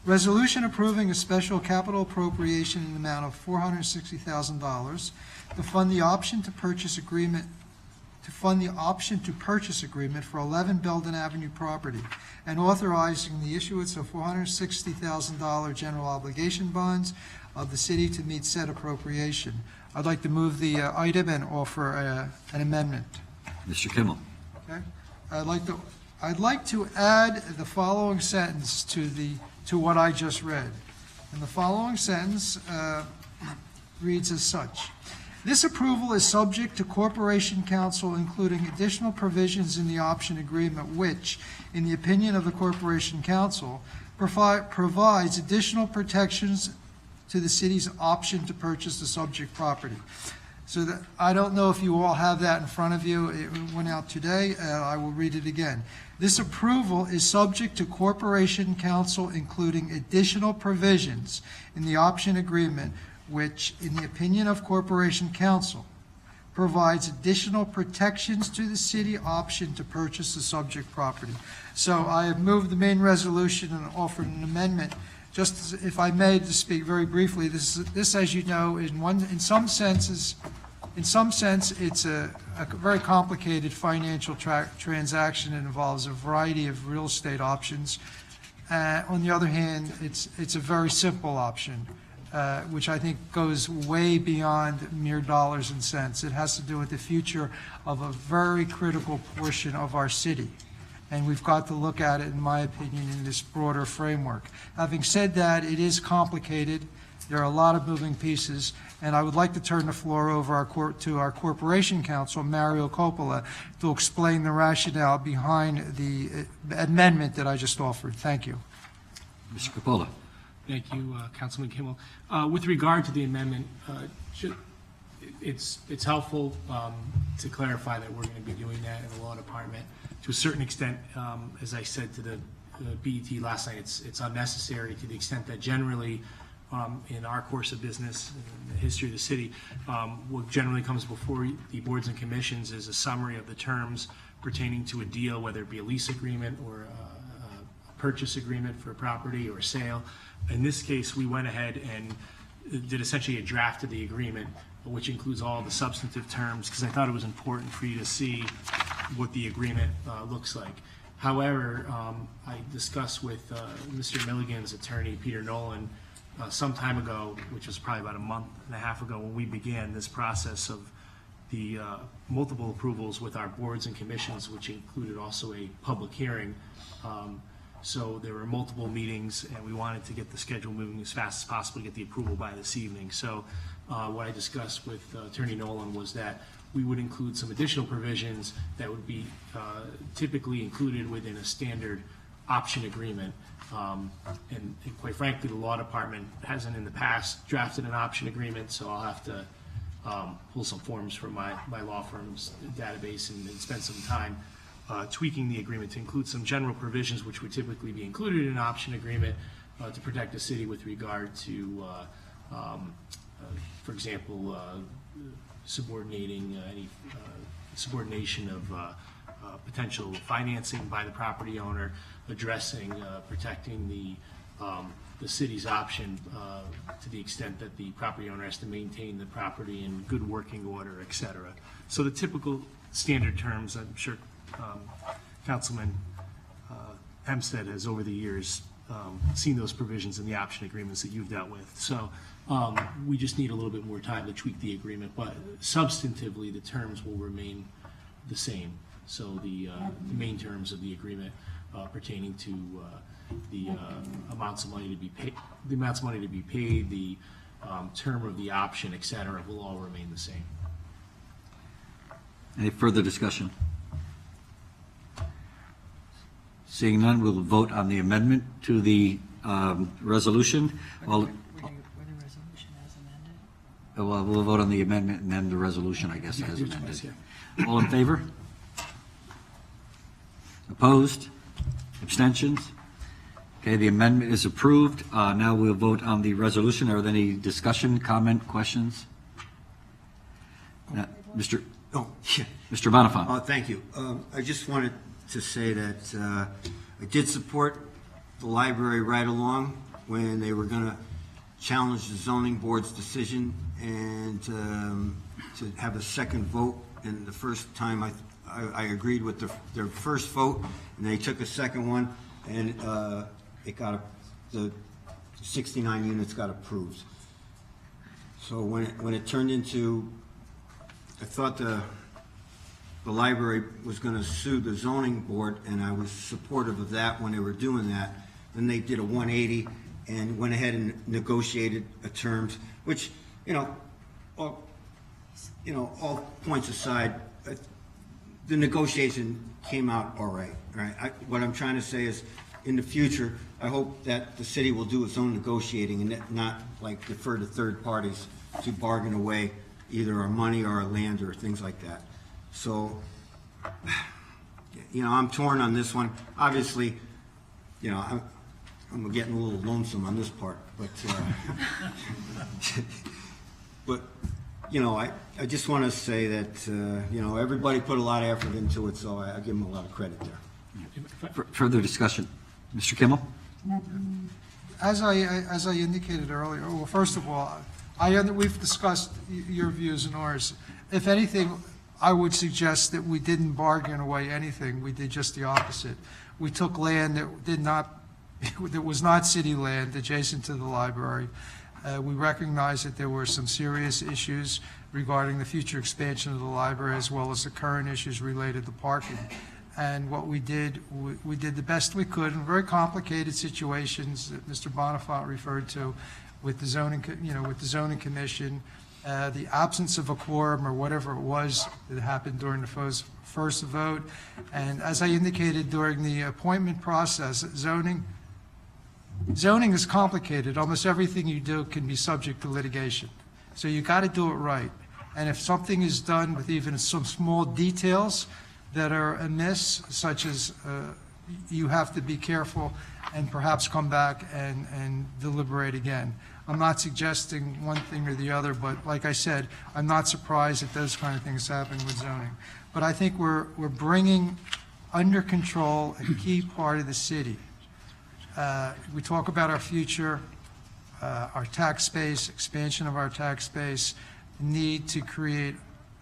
Resolution approving a special capital appropriation in the amount of $460,000 to fund the option to purchase agreement for 11 Belden Avenue property, and authorizing the issuance of $460,000 general obligation bonds of the city to meet said appropriation. I'd like to move the item and offer an amendment. Mr. Kimmel. Okay. I'd like to add the following sentence to what I just read. And the following sentence reads as such. This approval is subject to Corporation Council including additional provisions in the option agreement which, in the opinion of the Corporation Council, provides additional protections to the city's option to purchase the subject property. So that, I don't know if you all have that in front of you. It went out today. I will read it again. This approval is subject to Corporation Council including additional provisions in the option agreement which, in the opinion of Corporation Council, provides additional protections to the city option to purchase the subject property. So I have moved the main resolution and offered an amendment. Just as, if I may, to speak very briefly, this, as you know, in some sense, it's a very complicated financial transaction. It involves a variety of real estate options. On the other hand, it's a very simple option, which I think goes way beyond mere dollars and cents. It has to do with the future of a very critical portion of our city. And we've got to look at it, in my opinion, in this broader framework. Having said that, it is complicated. There are a lot of moving pieces, and I would like to turn the floor over to our Corporation Counsel, Mario Coppola, to explain the rationale behind the amendment that I just offered. Thank you. Mr. Coppola. Thank you, Councilman Kimmel. With regard to the amendment, it's helpful to clarify that we're going to be doing that in the law department. To a certain extent, as I said to the BET last night, it's unnecessary to the extent that generally in our course of business, in the history of the city, what generally comes before the boards and commissions is a summary of the terms pertaining to a deal, whether it be a lease agreement or a purchase agreement for a property or a sale. In this case, we went ahead and did essentially a draft of the agreement, which includes all the substantive terms, because I thought it was important for you to see what the agreement looks like. However, I discussed with Mr. Milligan's attorney, Peter Nolan, some time ago, which was probably about a month and a half ago, when we began this process of the multiple approvals with our boards and commissions, which included also a public hearing. So there were multiple meetings, and we wanted to get the schedule moving as fast as possible to get the approval by this evening. So what I discussed with Attorney Nolan was that we would include some additional provisions that would be typically included within a standard option agreement. And quite frankly, the law department hasn't in the past drafted an option agreement, so I'll have to pull some forms from my law firm's database and spend some time tweaking the agreement to include some general provisions which would typically be included in an option agreement to protect the city with regard to, for example, subordinating any subordination of potential financing by the property owner, addressing, protecting the city's option to the extent that the property owner has to maintain the property in good working order, et cetera. So the typical standard terms, I'm sure Councilman Hempstead has over the years seen those provisions in the option agreements that you've dealt with. So we just need a little bit more time to tweak the agreement, but substantively the terms will remain the same. So the main terms of the agreement pertaining to the amounts of money to be paid, the term of the option, et cetera, will all remain the same. Any further discussion? Seeing none, we'll vote on the amendment to the resolution. Well, we'll vote on the amendment and then the resolution, I guess, as amended. All in favor? Opposed? Abstentions? Okay, the amendment is approved. Now we'll vote on the resolution. Are there any discussion, comment, questions? Mr. Oh, yeah. Mr. Bonifant. Thank you. I just wanted to say that I did support the library right along when they were going to challenge the zoning board's decision and to have a second vote. And the first time I agreed with their first vote, and they took a second one, and the 69 units got approved. So when it turned into, I thought the library was going to sue the zoning board, and I was supportive of that when they were doing that. Then they did a 180 and went ahead and negotiated a terms, which, all points aside, the negotiation came out all right. What I'm trying to say is, in the future, I hope that the city will do its own negotiating and not like defer to third parties to bargain away either our money or our land or things like that. So, I'm torn on this one. Obviously, I'm getting a little lonesome on this part, but I just want to say that everybody put a lot of effort into it, so I give them a lot of credit there. Further discussion. Mr. Kimmel? As I indicated earlier, well, first of all, we've discussed your views and ours. If anything, I would suggest that we didn't bargain away anything. We did just the opposite. We took land that was not city land adjacent to the library. We recognized that there were some serious issues regarding the future expansion of the library, as well as the current issues related to parking. And what we did the best we could in very complicated situations that Mr. Bonifant referred to with the zoning, with the zoning commission, the absence of a quorum or whatever it was that happened during the first vote. And as I indicated during the appointment process, zoning is complicated. Almost everything you do can be subject to litigation. So you got to do it right. And if something is done with even some small details that are amiss, such as you have to be careful and perhaps come back and deliberate again. I'm not suggesting one thing or the other, but like I said, I'm not surprised that those kind of things happen with zoning. But I think we're bringing under control a key part of the city. We talk about our future, our tax base, expansion of our tax base, need to create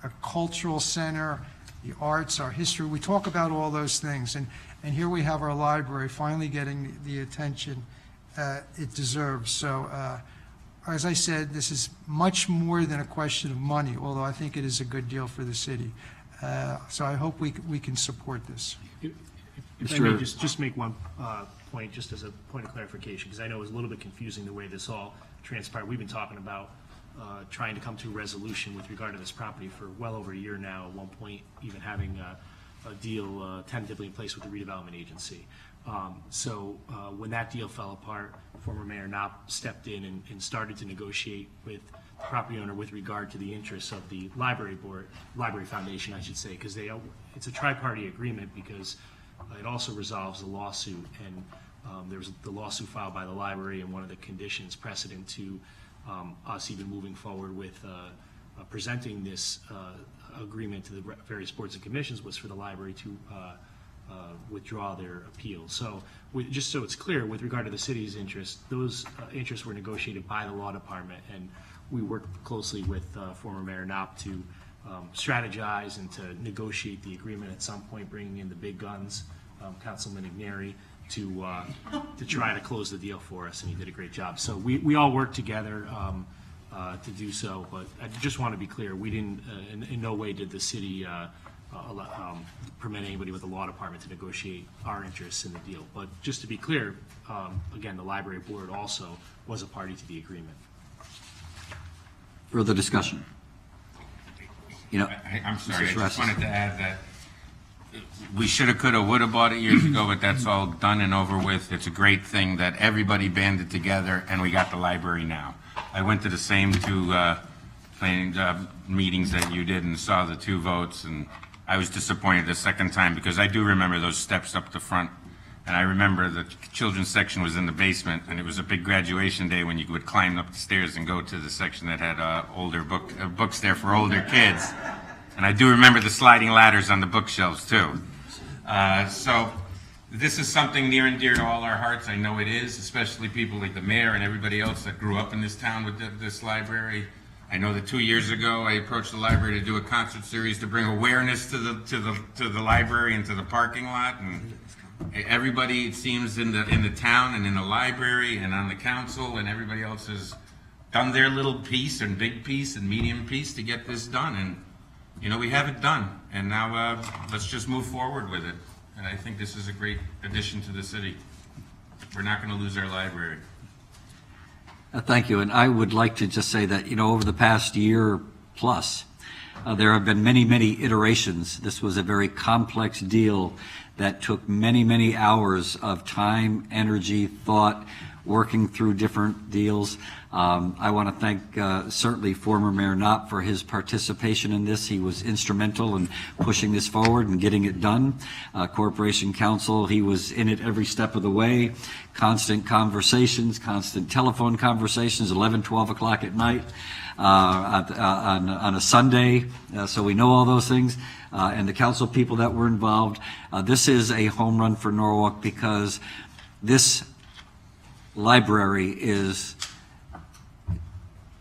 a cultural center, the arts, our history. We talk about all those things, and here we have our library finally getting the attention it deserves. So, as I said, this is much more than a question of money, although I think it is a good deal for the city. So I hope we can support this. If I may just make one point, just as a point of clarification, because I know it was a little bit confusing the way this all transpired. We've been talking about trying to come to a resolution with regard to this property for well over a year now, at one point even having a deal tentatively in place with the redevelopment agency. So when that deal fell apart, former Mayor Knopp stepped in and started to negotiate with the property owner with regard to the interests of the library foundation, I should say, because it's a tri-party agreement, because it also resolves the lawsuit, and there was the lawsuit filed by the library, and one of the conditions precedent to us even moving forward with presenting this agreement to the various boards and commissions was for the library to withdraw their appeal. So just so it's clear, with regard to the city's interests, those interests were negotiated by the law department, and we worked closely with former Mayor Knopp to strategize and to negotiate the agreement, at some point bringing in the big guns, Councilman Igneri, to try to close the deal for us, and he did a great job. So we all worked together to do so, but I just want to be clear, we didn't, in no way did the city permit anybody with the law department to negotiate our interests in the deal. But just to be clear, again, the library board also was a party to the agreement. Further discussion? I'm sorry, I just wanted to add that we shoulda, coulda, woulda bought it years ago, but that's all done and over with. It's a great thing that everybody banded together and we got the library now. I went to the same two planning meetings that you did and saw the two votes, and I was disappointed the second time, because I do remember those steps up the front And I remember the children's section was in the basement, and it was a big graduation day when you would climb up the stairs and go to the section that had books there for older kids. And I do remember the sliding ladders on the bookshelves, too. So this is something near and dear to all our hearts. I know it is, especially people like the mayor and everybody else that grew up in this town with this library. I know that 2 years ago I approached the library to do a concert series to bring awareness to the library and to the parking lot. And everybody, it seems, in the town and in the library and on the council and everybody else has done their little piece and big piece and medium piece to get this done. And you know, we have it done, and now let's just move forward with it. And I think this is a great addition to the city. We're not going to lose our library. Thank you, and I would like to just say that, you know, over the past year plus, there have been many, many iterations. This was a very complex deal that took many, many hours of time, energy, thought, working through different deals. I want to thank certainly former Mayor Knott for his participation in this. He was instrumental in pushing this forward and getting it done. Corporation Council, he was in it every step of the way. Constant conversations, constant telephone conversations, 11, 12 o'clock at night on a Sunday. So we know all those things. And the council people that were involved. This is a home run for Norwalk because this library is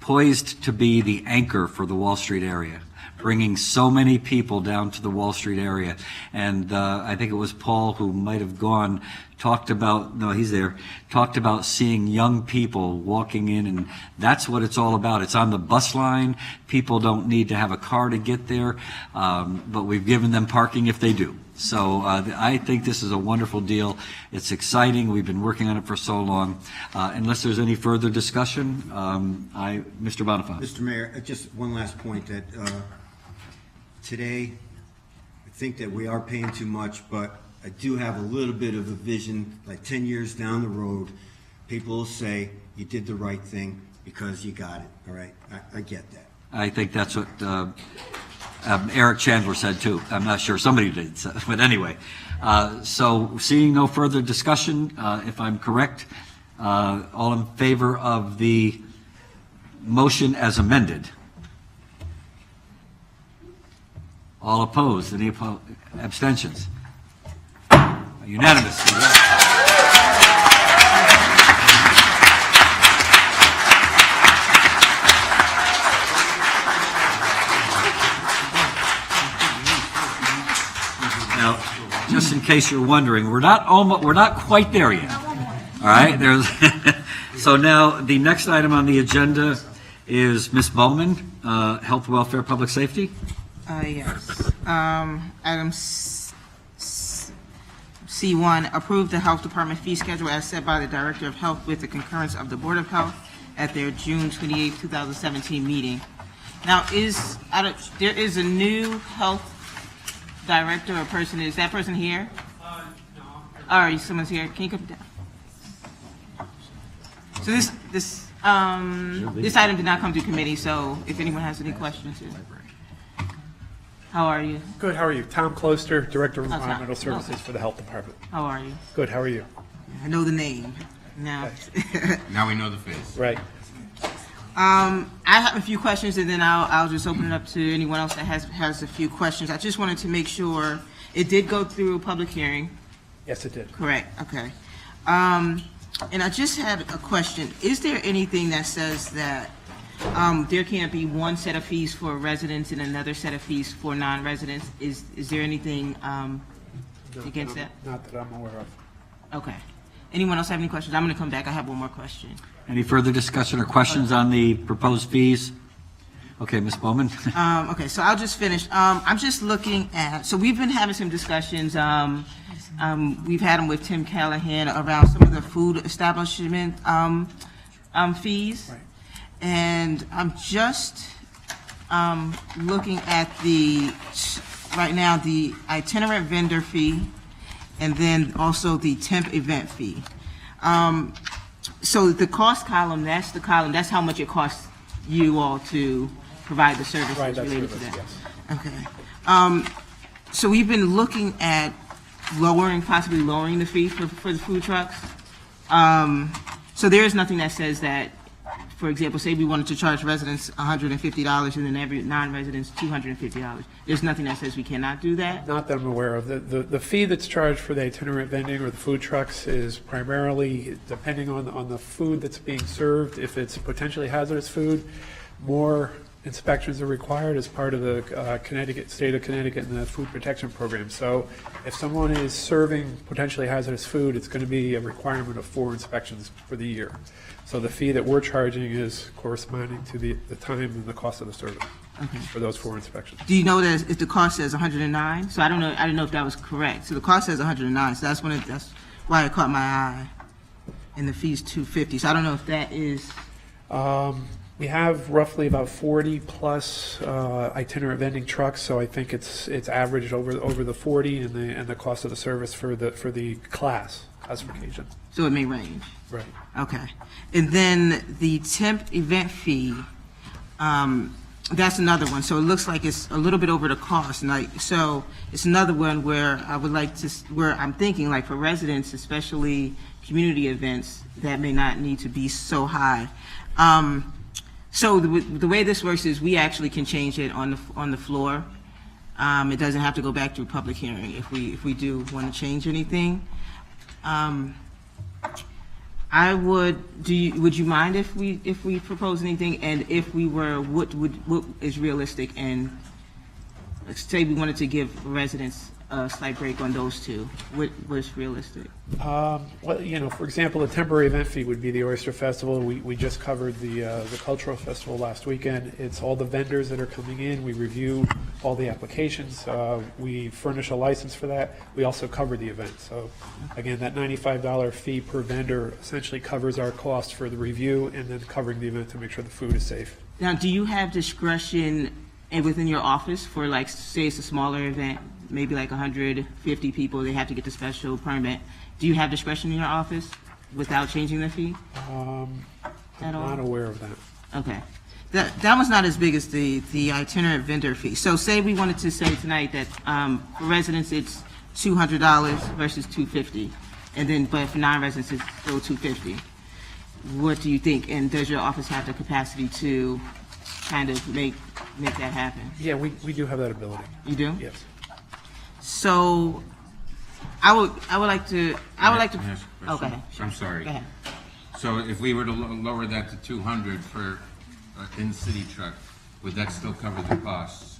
poised to be the anchor for the Wall Street area, bringing so many people down to the Wall Street area. And I think it was Paul who might have talked about seeing young people walking in, and that's what it's all about. It's on the bus line. People don't need to have a car to get there, but we've given them parking if they do. So I think this is a wonderful deal. It's exciting. We've been working on it for so long. Unless there's any further discussion, Mr. Bonifant. Mr. Mayor, just one last point that today, I think that we are paying too much, but I do have a little bit of a vision, like 10 years down the road, people will say, you did the right thing because you got it, all right? I get that. I think that's what Eric Chandler said too. I'm not sure, somebody did, but anyway. So seeing no further discussion, if I'm correct, all in favor of the motion as amended? All opposed? Any abstentions? Unanimous. Now, just in case you're wondering, we're not quite there yet. All right. So now the next item on the agenda is Ms. Bowman, Health, Welfare, Public Safety. Yes. Item C1, approve the Health Department fee schedule as set by the Director of Health with the concurrence of the Board of Health at their June 28, 2017 meeting. Now, there is a new health director or person. Is that person here? No. All right, someone's here. Can you come down? So this item did not come to committee, so if anyone has any questions. How are you? Good, how are you? Tom Closter, Director of Environmental Services for the Health Department. How are you? Good, how are you? I know the name now. Now we know the face. Right. I have a few questions, and then I'll just open it up to anyone else that has a few questions. I just wanted to make sure it did go through a public hearing. Yes, it did. Correct, okay. And I just had a question. Is there anything that says that there can't be one set of fees for residents and another set of fees for non-residents? Is there anything against that? Not that I'm aware of. Okay. Anyone else have any questions? I'm going to come back. I have one more question. Any further discussion or questions on the proposed fees? Okay, Ms. Bowman. Okay, so I'll just finish. I'm just looking at, so we've been having some discussions. We've had them with Tim Callahan around some of the food establishment fees. Right. And I'm just looking at right now, the itinerant vendor fee and then also the temp event fee. So the cost column, that's how much it costs you all to provide the services related to that. Yes. Okay. So we've been looking at possibly lowering the fee for the food trucks. So there is nothing that says that, for example, say we wanted to charge residents $150 and then every non-residents $250. There's nothing that says we cannot do that? Not that I'm aware of. The fee that's charged for the itinerant vending or the food trucks is primarily depending on the food that's being served. If it's potentially hazardous food, more inspections are required as part of the state of Connecticut and the food protection program. So if someone is serving potentially hazardous food, it's going to be a requirement of 4 inspections for the year. So the fee that we're charging is corresponding to the time and the cost of the service for those 4 inspections. Do you know that if the cost says 109? So I didn't know if that was correct. So the cost says 109, so that's why it caught my eye. And the fee's 250. So I don't know if that is. We have roughly about 40 plus itinerant vending trucks, so I think it's averaged over the 40 and the cost of the service for the classification. So it may range. Right. Okay. And then the temp event fee, that's another one. So it looks like it's a little bit over the cost. So it's another one where I'm thinking like for residents, especially community events, that may not need to be so high. So the way this works is we actually can change it on the floor. It doesn't have to go back to a public hearing if we do want to change anything. Would you mind if we propose anything, and if we were, what is realistic, and say we wanted to give residents a slight break on those two, what was realistic? Well, for example, a temporary event fee would be the Oyster Festival. We just covered the Cultural Festival last weekend. It's all the vendors that are coming in. We review all the applications. We furnish a license for that. We also cover the event. So again, that $95 fee per vendor essentially covers our cost for the review and then covering the event to make sure the food is safe. Now, do you have discretion within your office for, like, say it's a smaller event, maybe like 150 people, they have to get the special permit. Do you have discretion in your office without changing the fee? I'm not aware of that. Okay. That one's not as big as the itinerant vendor fee. So say we wanted to say tonight that for residents it's $200 versus $250, and then but for non-residents it's still $250. What do you think? And does your office have the capacity to kind of make that happen? Yeah, we do have that ability. You do? Yes. So I would like to. Okay. I'm sorry. Go ahead. So if we were to lower that to 200 for in-city truck, would that still cover the costs?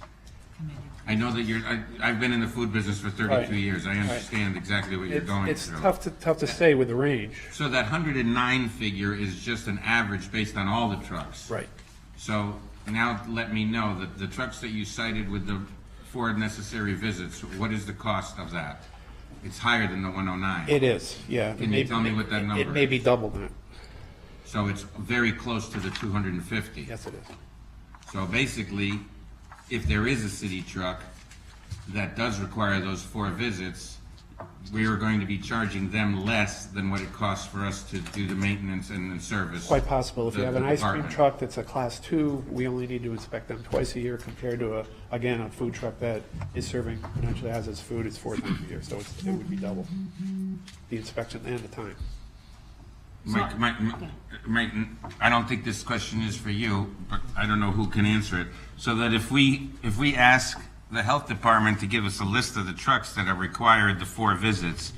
I know that I've been in the food business for 32 years. I understand exactly what you're going through. It's tough to say with the range. So that 109 figure is just an average based on all the trucks. Right. So now let me know that the trucks that you cited with the 4 necessary visits, what is the cost of that? It's higher than the 109. It is, yeah. Can you tell me what that number is? It may be double that. So it's very close to the 250. Yes, it is. So basically, if there is a city truck that does require those 4 visits, we are going to be charging them less than what it costs for us to do the maintenance and the service. Quite possible. If you have an ice cream department. truck that's a class 2, we only need to inspect them twice a year compared to a food truck that is serving potentially hazardous food, it's 4 times a year. So it would be double the inspection and the time. Mike, I don't think this question is for you, but I don't know who can answer it. So that if we ask the health department to give us a list of the trucks that are required the 4 visits,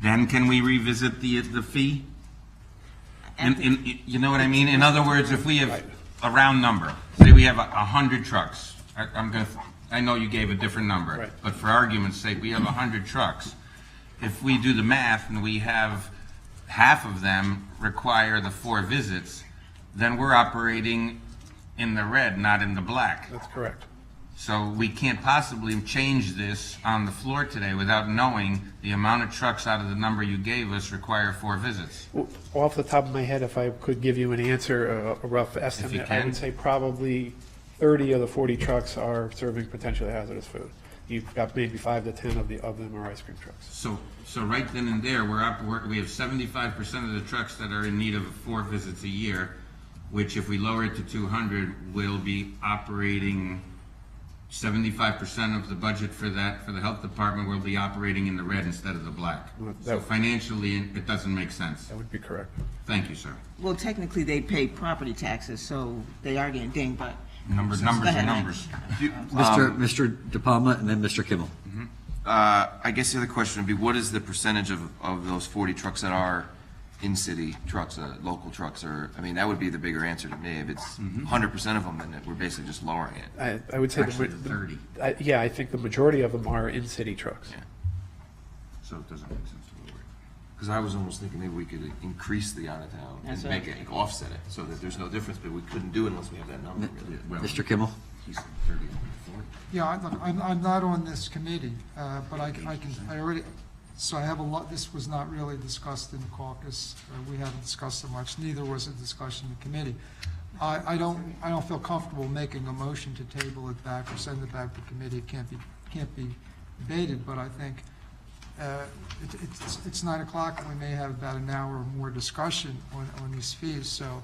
then can we revisit the fee? And you know what I mean? In other words, if we have a round number, say we have 100 trucks. I know you gave a different number, but for argument's sake, we have 100 trucks. If we do the math and we have half of them require the 4 visits, then we're operating in the red, not in the black. That's correct. So we can't possibly change this on the floor today without knowing the amount of trucks out of the number you gave us require 4 visits. Off the top of my head, if I could give you an answer, a rough estimate, I would say probably 30 of the 40 trucks are serving potentially hazardous food. You've got maybe 5 to 10 of them are ice cream trucks. So right then and there, we have 75% of the trucks that are in need of 4 visits a year, which if we lower it to 200, will be operating 75% of the budget for that, for the health department, will be operating in the red instead of the black. So financially, it doesn't make sense. That would be correct. Thank you, sir. Well, technically, they pay property taxes, so they are getting dinged, but. Numbers Go are ahead, numbers. Mr. De Palma and then Mr. Kimmel. I guess the other question would be, what is the percentage of those 40 trucks that are in-city trucks, local trucks? Or, I mean, that would be the bigger answer to me. If it's 100% of them, then we're basically just lowering it. I would say Actually, 30. Yeah, I think the majority of them are in-city trucks. Yeah. So it doesn't make sense to lower it. Because I was almost thinking maybe we could increase the out-of-town and That's make right. it, like, offset it, so that there's no difference, but we couldn't do it unless we have that number. Really. Mr. Kimmel? He said 30 and 40. Yeah, I'm not on this committee, but I already, so I have a lot, this was not really discussed in the caucus. We haven't discussed it much, neither was it discussed in the committee. I don't feel comfortable making a motion to table it back or send it back to committee. It can't be debated, but I think it's 9 o'clock and we may have about an hour or more discussion on these fees, so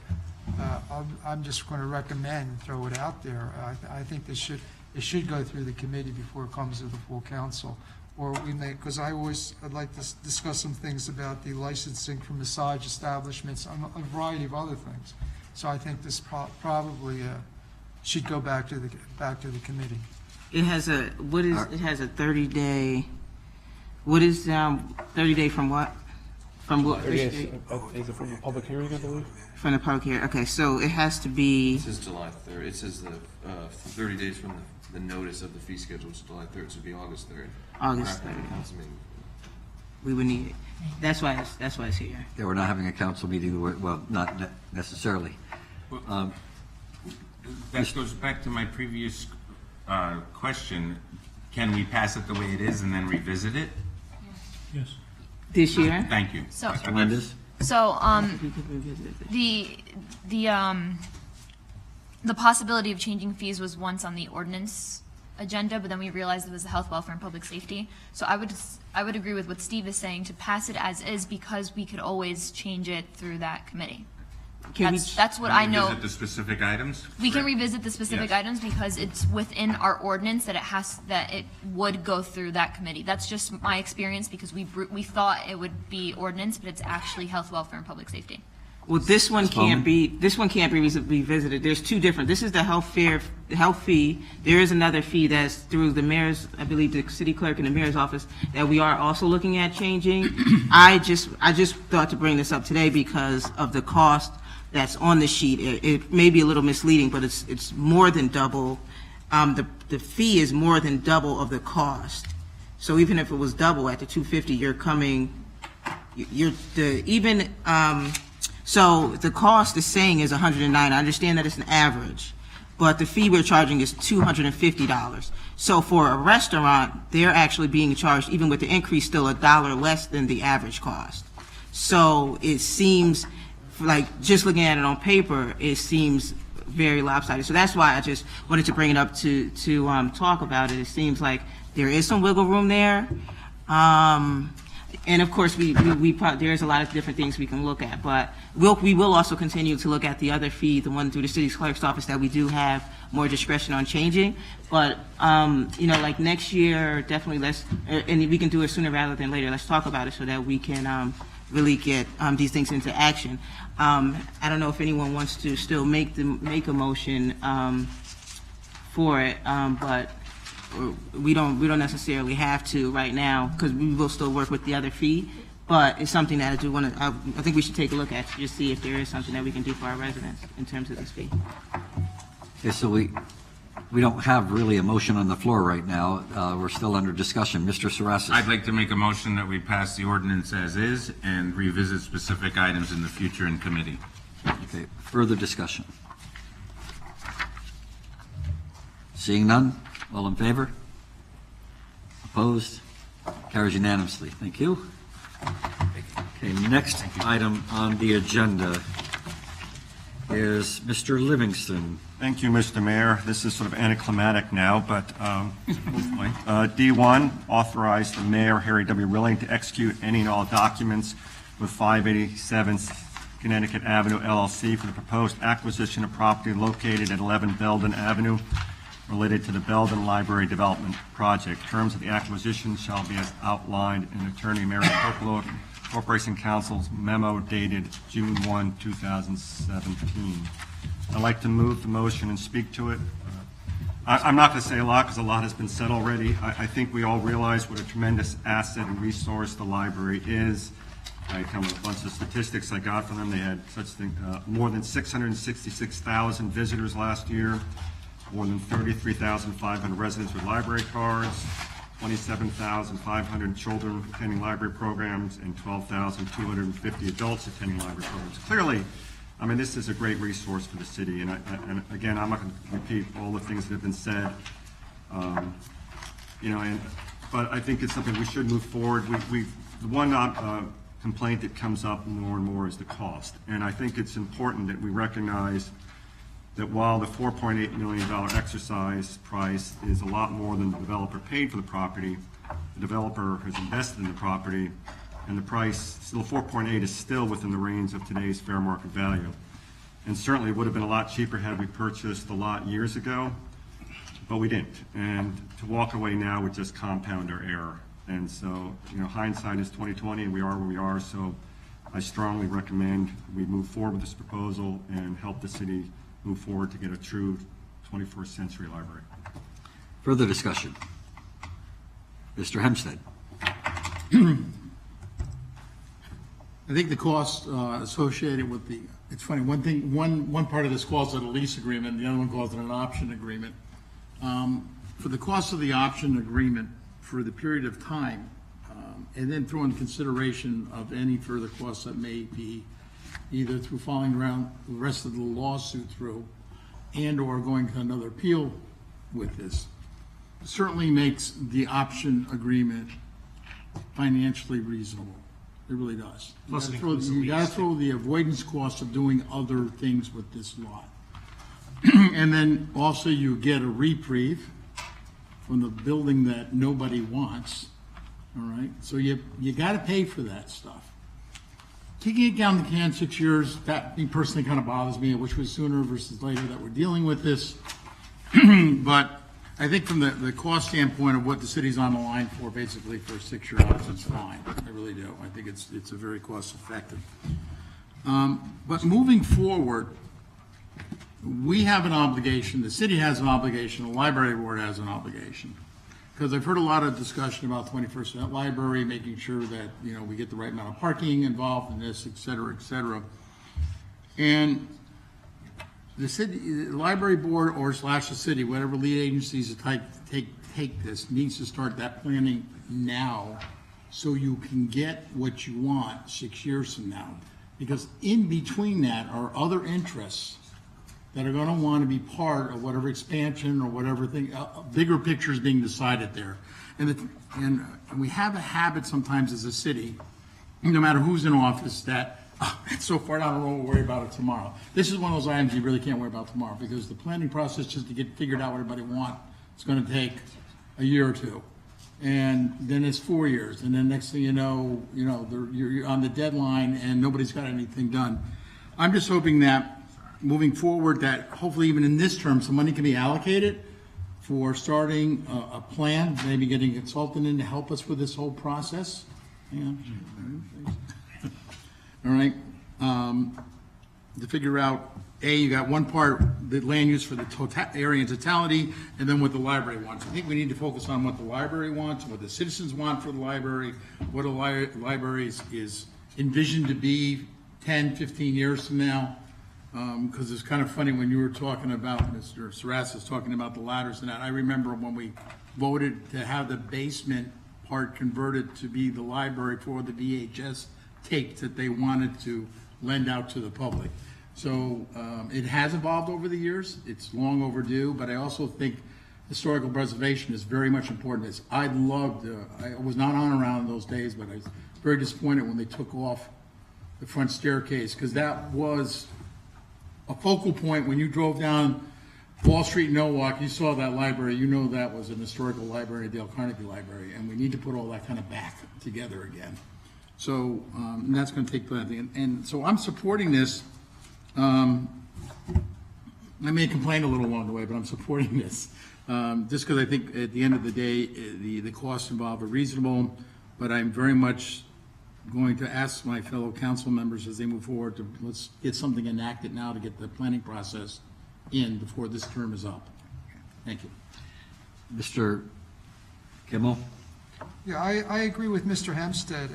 I'm just going to recommend, throw it out there. I think it should go through the committee before it comes to the full council. Or we may, because I'd like to discuss some things about the licensing for massage establishments, a variety of other things. So I think this probably should go back to the committee. It has a, it has a 30-day, what is 30-day from what? From what? 30 days, is it from a public hearing, I believe? From the public hearing, okay, so it has to be, It says July 3rd. It says the 30 days from the notice of the fee schedule is July 3rd, so it'd be August 3rd. August After the 3rd. council meeting. we would need it. That's why it's here. Yeah, we're not having a council meeting, well, not necessarily. That goes back to my previous question. Can we pass it the way it is and then revisit it? Yes. This year? Thank you. So- Mr. Melendez? So, the possibility of changing fees was once on the ordinance agenda, but then we realized it was the health, welfare, and public safety. So I would agree with what Steve is saying, to pass it as is, because we could always change it through that committee. That's what I know. Revisit the specific items? We can revisit the specific Yes. items because it's within our ordinance that it would go through that committee. That's just my experience, because we thought it would be ordinance, but it's actually health, welfare, and public safety. Well, this one can't be revisited. There's two different, this is the health fee. There is another fee that's through the mayor's, I believe, the city clerk and the mayor's office, that we are also looking at changing. I just thought to bring this up today because of the cost that's on the sheet. It may be a little misleading, but it's more than double. The fee is more than double of the cost. So even if it was double at the $250, so the cost is saying is $109. I understand that it's an average, but the fee we're charging is $250. So for a restaurant, they're actually being charged, even with the increase, still $1 less than the average cost. So it seems like, just looking at it on paper, it seems very lopsided. So that's why I just wanted to bring it up to talk about it. It seems like there is some wiggle room there. And of course, there's a lot of different things we can look at, but we will also continue to look at the other fee, the one through the city's clerk's office, that we do have more discretion on changing. But, like next year, definitely and we can do it sooner rather than later. Let's talk about it so that we can really get these things into action. I don't know if anyone wants to still make a motion for it, but we don't necessarily have to right now, because we will still work with the other fee. But it's something that I do want to, I think we should take a look at to just see if there is something that we can do for our residents in terms of this fee. Okay, so we don't have really a motion on the floor right now. We're still under discussion. Mr. Sarasis? I'd like to make a motion that we pass the ordinance as is and revisit specific items in the future in committee. Okay, further discussion? Seeing none? All in favor? Opposed? Carries unanimously. Thank you. Okay, next item on the agenda is Mr. Livingston. Thank you, Mr. Mayor. This is sort of anticlimactic now, but hopefully. D1, authorize the mayor, Harry W. Rilling, to execute any and all documents with 587 Connecticut Avenue LLC for the proposed acquisition of property located at 11 Belden Avenue related to the Belden Library Development Project. Terms of the acquisition shall be as outlined in Attorney Mary Kirklow, Corporation Counsel's memo dated June 1, 2017. I'd like to move the motion and speak to it. I'm not going to say a lot because a lot has been said already. I think we all realize what a tremendous asset and resource the library is. I come with a bunch of statistics I got from them. They had more than 666,000 visitors last year, more than 33,500 residents with library cards, 27,500 children attending library programs, and 12,250 adults attending library programs. Clearly, I mean, this is a great resource for the city, and again, I'm not going to repeat all the things that have been said, but I think it's something we should move forward. The one complaint that comes up more and more is the cost, and I think it's important that we recognize that while the $4.8 million exercise price is a lot more than the developer paid for the property, the developer has invested in the property, and the price, still 4.8, is still within the range of today's fair market value. And certainly it would have been a lot cheaper had we purchased the lot years ago, but we didn't. And to walk away now would just compound our error. And so, hindsight is 20/20, and we are where we are. So I strongly recommend we move forward with this proposal and help the city move forward to get a true 21st century library. Further discussion? Mr. Hempstead. I think the cost associated with it's funny, one part of this calls it a lease agreement, the other one calls it an option agreement. For the cost of the option agreement for the period of time, and then throw in consideration of any further costs that may be either through following around the rest of the lawsuit through and or going to another appeal with this, certainly makes the option agreement financially reasonable. It really does. Plus You got to throw the avoidance cost of doing other things with this lot. And then also you get a reprieve from the building that nobody wants, all right? So you got to pay for that stuff. Kicking it down the can 6 years, that me personally kind of bothers me. I wish it was sooner versus later that we're dealing with this. But I think from the cost standpoint of what the city's on the line for, basically for a 6-year option, it's fine. I really do. I think it's a very cost effective. But moving forward, we have an obligation, the city has an obligation, the library board has an obligation. Because I've heard a lot of discussion about 21st Century Library, making sure that, we get the right amount of parking involved in this, et cetera, et cetera. And the city, the library board or / the city, whatever lead agencies take this, needs to start that planning now so you can get what you want 6 years from now. Because in between that are other interests that are going to want to be part of whatever expansion or whatever thing, bigger picture is being decided there. And we have a habit sometimes as a city, no matter who's in office, that it's so far down the road, we'll worry about it tomorrow. This is one of those items you really can't worry about tomorrow, because the planning process just to get figured out what everybody wants, it's going to take a year or two. And then it's 4 years, and then next thing you know, you're on the deadline and nobody's got anything done. I'm just hoping that moving forward, that hopefully even in this term, some money can be allocated for starting a plan, maybe getting a consultant in to help us with this whole process. Yeah. All right. To figure out, you got one part, the land use for the area in totality, and then what the library wants. I think we need to focus on what the library wants, what the citizens want for the library, what a library is envisioned to be 10, 15 years from now. Because it's kind of funny when you were talking about, Mr. Saras is talking about the ladders and that. I remember when we voted to have the basement part converted to be the library for the VHS tapes that they wanted to lend out to the public. So it has evolved over the years. It's long overdue, but I also think historical preservation is very much important. I was not on around those days, but I was very disappointed when they took off the front staircase, because that was a focal point. When you drove down Wall Street in Norwalk, you saw that library, that was an historical library, Dale Carnegie Library, and we need to put all that kind of back together again. So, and that's going to take planning. And so I'm supporting this. I may complain a little along the way, but I'm supporting this. just because I think at the end of the day, the costs involved are reasonable, but I'm very much going to ask my fellow council members as they move forward to, let's get something enacted now to get the planning process in before this term is up. Thank you. Mr. Kimmel? Yeah, I agree with Mr. Hempstead.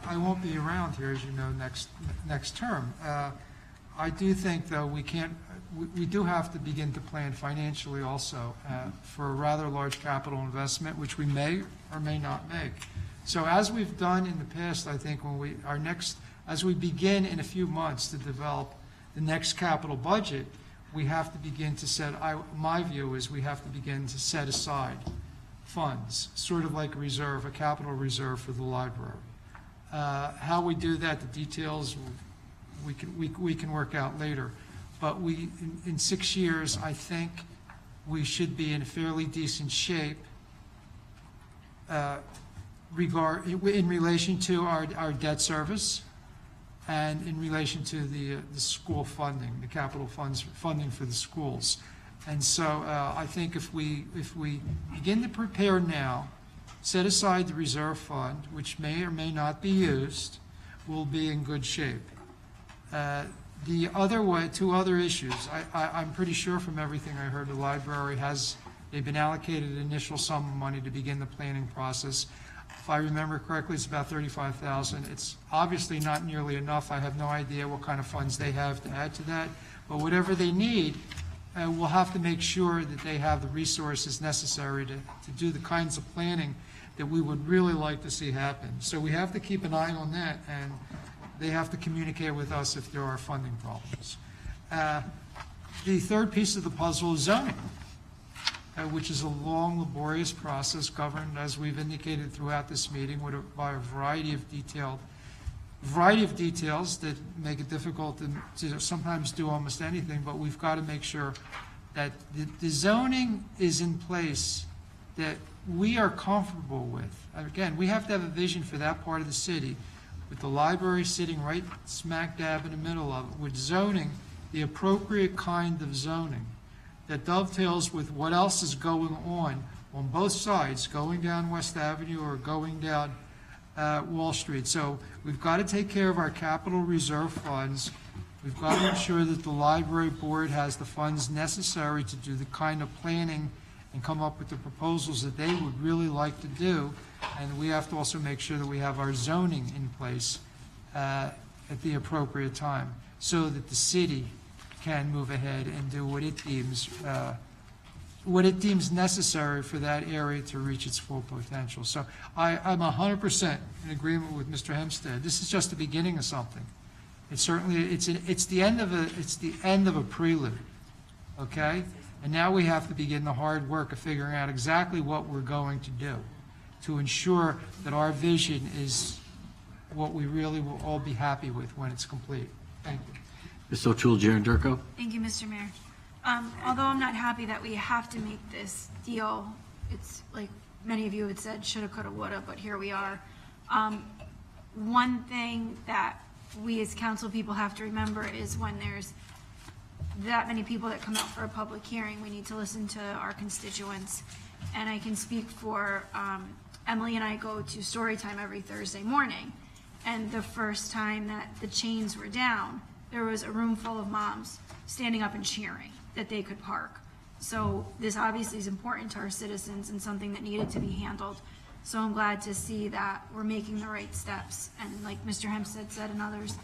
I won't be around here, as you know, next term. I do think, though, we do have to begin to plan financially also for a rather large capital investment, which we may or may not make. So as we've done in the past, I think as we begin in a few months to develop the next capital budget, we have to begin to my view is we have to begin to set aside funds, sort of like a capital reserve for the library. How we do that, the details, we can work out later. But in 6 years, I think we should be in fairly decent shape in relation to our debt service and in relation to the school funding, the capital funding for the schools. And so I think if we begin to prepare now, set aside the reserve fund, which may or may not be used, we'll be in good shape. The other way, two other issues, I'm pretty sure from everything I heard, the library they've been allocated an initial sum of money to begin the planning process. If I remember correctly, it's about $35,000. It's obviously not nearly enough. I have no idea what kind of funds they have to add to that. But whatever they need, we'll have to make sure that they have the resources necessary to do the kinds of planning that we would really like to see happen. So we have to keep an eye on that, and they have to communicate with us if there are funding problems. The third piece of the puzzle is zoning, which is a long, laborious process governed, as we've indicated throughout this meeting, by a variety of details that make it difficult to sometimes do almost anything, but we've got to make sure that the zoning is in place that we are comfortable with. Again, we have to have a vision for that part of the city, with the library sitting right smack dab in the middle of it, with zoning, the appropriate kind of zoning that dovetails with what else is going on both sides, going down West Avenue or going down Wall Street. So we've got to take care of our capital reserve funds. We've got to ensure that the library board has the funds necessary to do the kind of planning and come up with the proposals that they would really like to do. And we have to also make sure that we have our zoning in place at the appropriate time so that the city can move ahead and do what it deems necessary for that area to reach its full potential. So I'm 100% in agreement with Mr. Hempstead. This is just the beginning of something. It's the end of a prelude, okay? And now we have to begin the hard work of figuring out exactly what we're going to do to ensure that our vision is what we really will all be happy with when it's complete. Thank you. Ms. O'Toole, Durko? Thank you, Mr. Mayor. Although I'm not happy that we have to make this deal, it's like many of you had said, shoulda, coulda, woulda, but here we are. One thing that we as council people have to remember is when there's that many people that come out for a public hearing, we need to listen to our constituents. And I can speak for Emily and I go to story time every Thursday morning. And the first time that the chains were down, there was a room full of moms standing up and cheering that they could park. So this obviously is important to our citizens and something that needed to be handled. So I'm glad to see that we're making the right steps. And like Mr. Hempstead said and others,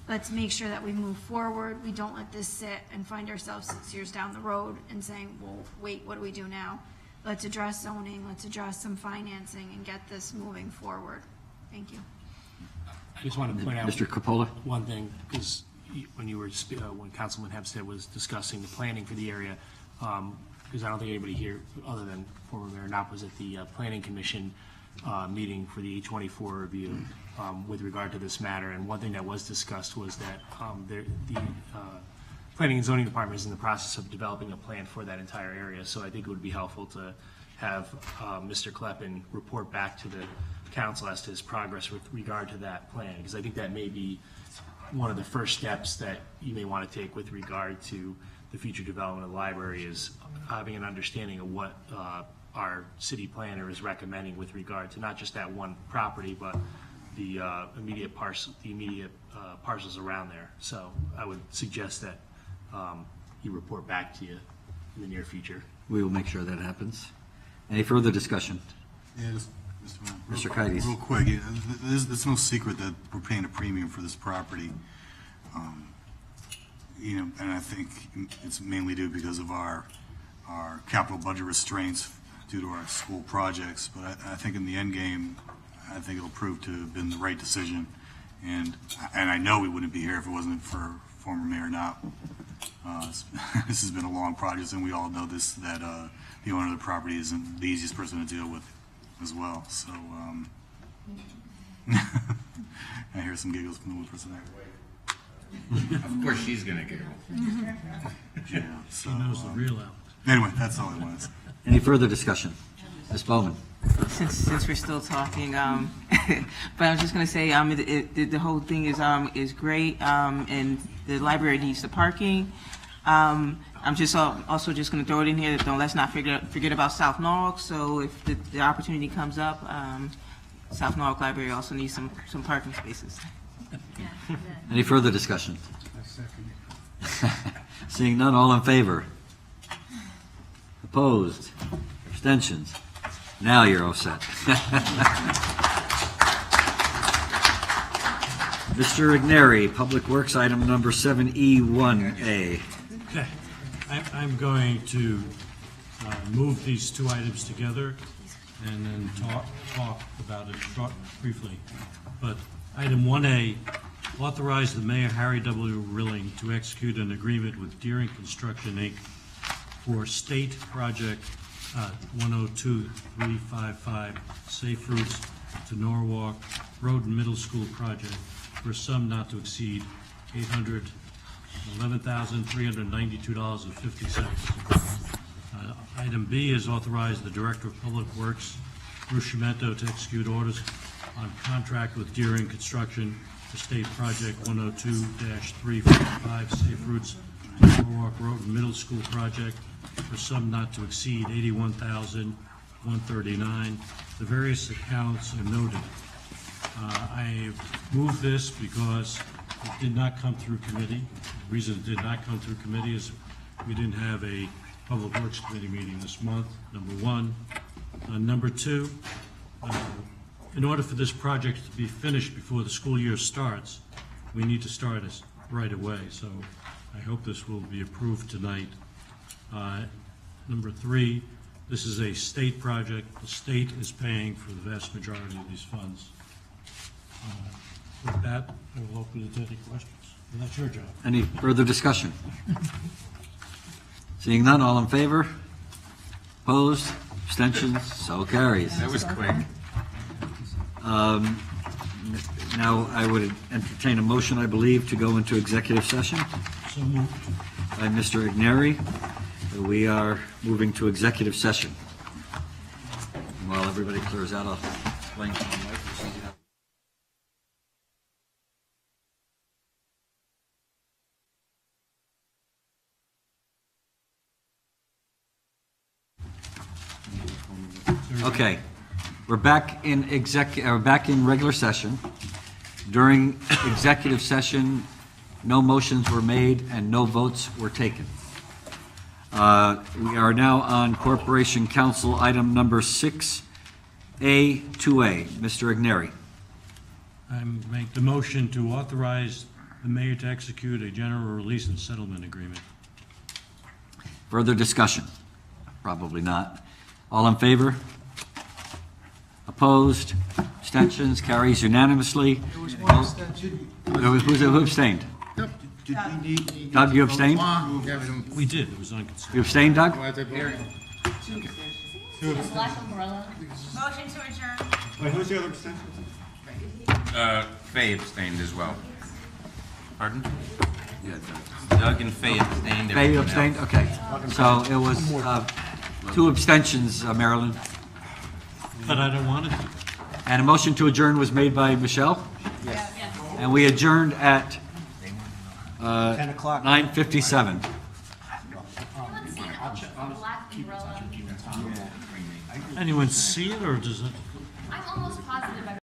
let's make sure that we move forward. We don't let this sit and find ourselves 6 years down the road and saying, well, wait, what do we do now? Let's address zoning, let's address some financing and get this moving forward. Thank you. I just want to point out Mr. Coppola? one thing, because when Councilman Hempstead was discussing the planning for the area, because I don't think anybody here other than former Mayor Knopp was at the Planning Commission meeting for the E24 review with regard to this matter. And one thing that was discussed was that the Planning and Zoning Department is in the process of developing a plan for that entire area. So I think it would be helpful to have Mr. Kleppen report back to the council as to his progress with regard to that plan, because I think that may be one of the first steps that you may want to take with regard to the future development of the library is having an understanding of what our city planner is recommending with regard to not just that one property, but the immediate parcels around there. So I would suggest that he report back to you in the near future. We will make sure that happens. Any further discussion? Yeah, just, Mr. Kites. Real quick, there's no secret that we're paying a premium for this property. You know, and I think it's mainly due because of our capital budget restraints due to our school projects. But I think in the end game, I think it'll prove to have been the right decision. And I know we wouldn't be here if it wasn't for former Mayor Knopp. This has been a long project, and we all know this, that the owner of the property isn't the easiest person to deal with as well. So I hear some giggles from the one person there. Of course she's gonna giggle. Yeah, so, She knows the real Alex. Anyway, that's all I wanted to say. Any further discussion? Ms. Bowman? Since we're still talking, but I was just going to say, the whole thing is great, and the library needs the parking. I'm just also just going to throw it in here that let's not forget about South Norwalk. So if the opportunity comes up, South Norwalk Library also needs some parking spaces. Any further discussion? Seeing none, all in favor? Opposed? Abstentions? Now you're all set. Mr. Igneri, Public Works, item number 7E1A. Okay. I'm going to move these two items together and then talk about it briefly. But item 1A, authorize the Mayor Harry W. Rilling to execute an agreement with Deering Construction, Inc. for State Project 102355 Safe Routes to Norwalk Road and Middle School project for a sum not to exceed $811,392.50. Item B is authorize the Director of Public Works, Bruce Schimento, to execute orders on contract with Deering Construction for State Project 102-355 Safe Routes to Norwalk Road and Middle School project for sum not to exceed $81,139. The various accounts are noted. I moved this because it did not come through committee. The reason it did not come through committee is we didn't have a Public Works Committee meeting this month, number one. Number two, in order for this project to be finished before the school year starts, we need to start it right away. So I hope this will be approved tonight. Number three, this is a state project. The state is paying for the vast majority of these funds. With that, I will open it to any questions. Well, that's your job. Any further discussion? Seeing none, all in favor? Opposed? Abstentions? So carries. That was quick. Now, I would entertain a motion, I believe, to go into executive session So moved. by Mr. Igneri. We are moving to executive session. While everybody clears out, I'll explain to my wife. Okay, we're back in regular session. During executive session, no motions were made and no votes were taken. We are now on Corporation Council item number 6A2A. Mr. Igneri. I make the motion to authorize the mayor to execute a general release and settlement agreement. Further discussion? Probably not. All in favor? Opposed? Abstentions? Carries unanimously. There was one abstention. Who abstained? Doug, you abstained? We did, it was unconsidered. You abstained, Doug? Black umbrella. Motion to adjourn. Wait, who's the other abstention? Faye abstained as well. Pardon? Doug and Faye abstained. Faye abstained? Okay. So it was 2 abstentions, Marilyn. But I don't want it to. And a motion to adjourn was made by Michelle? Yes. And we adjourned at 10 o'clock. 9:57. Anyone see it, or does it? I'm almost positive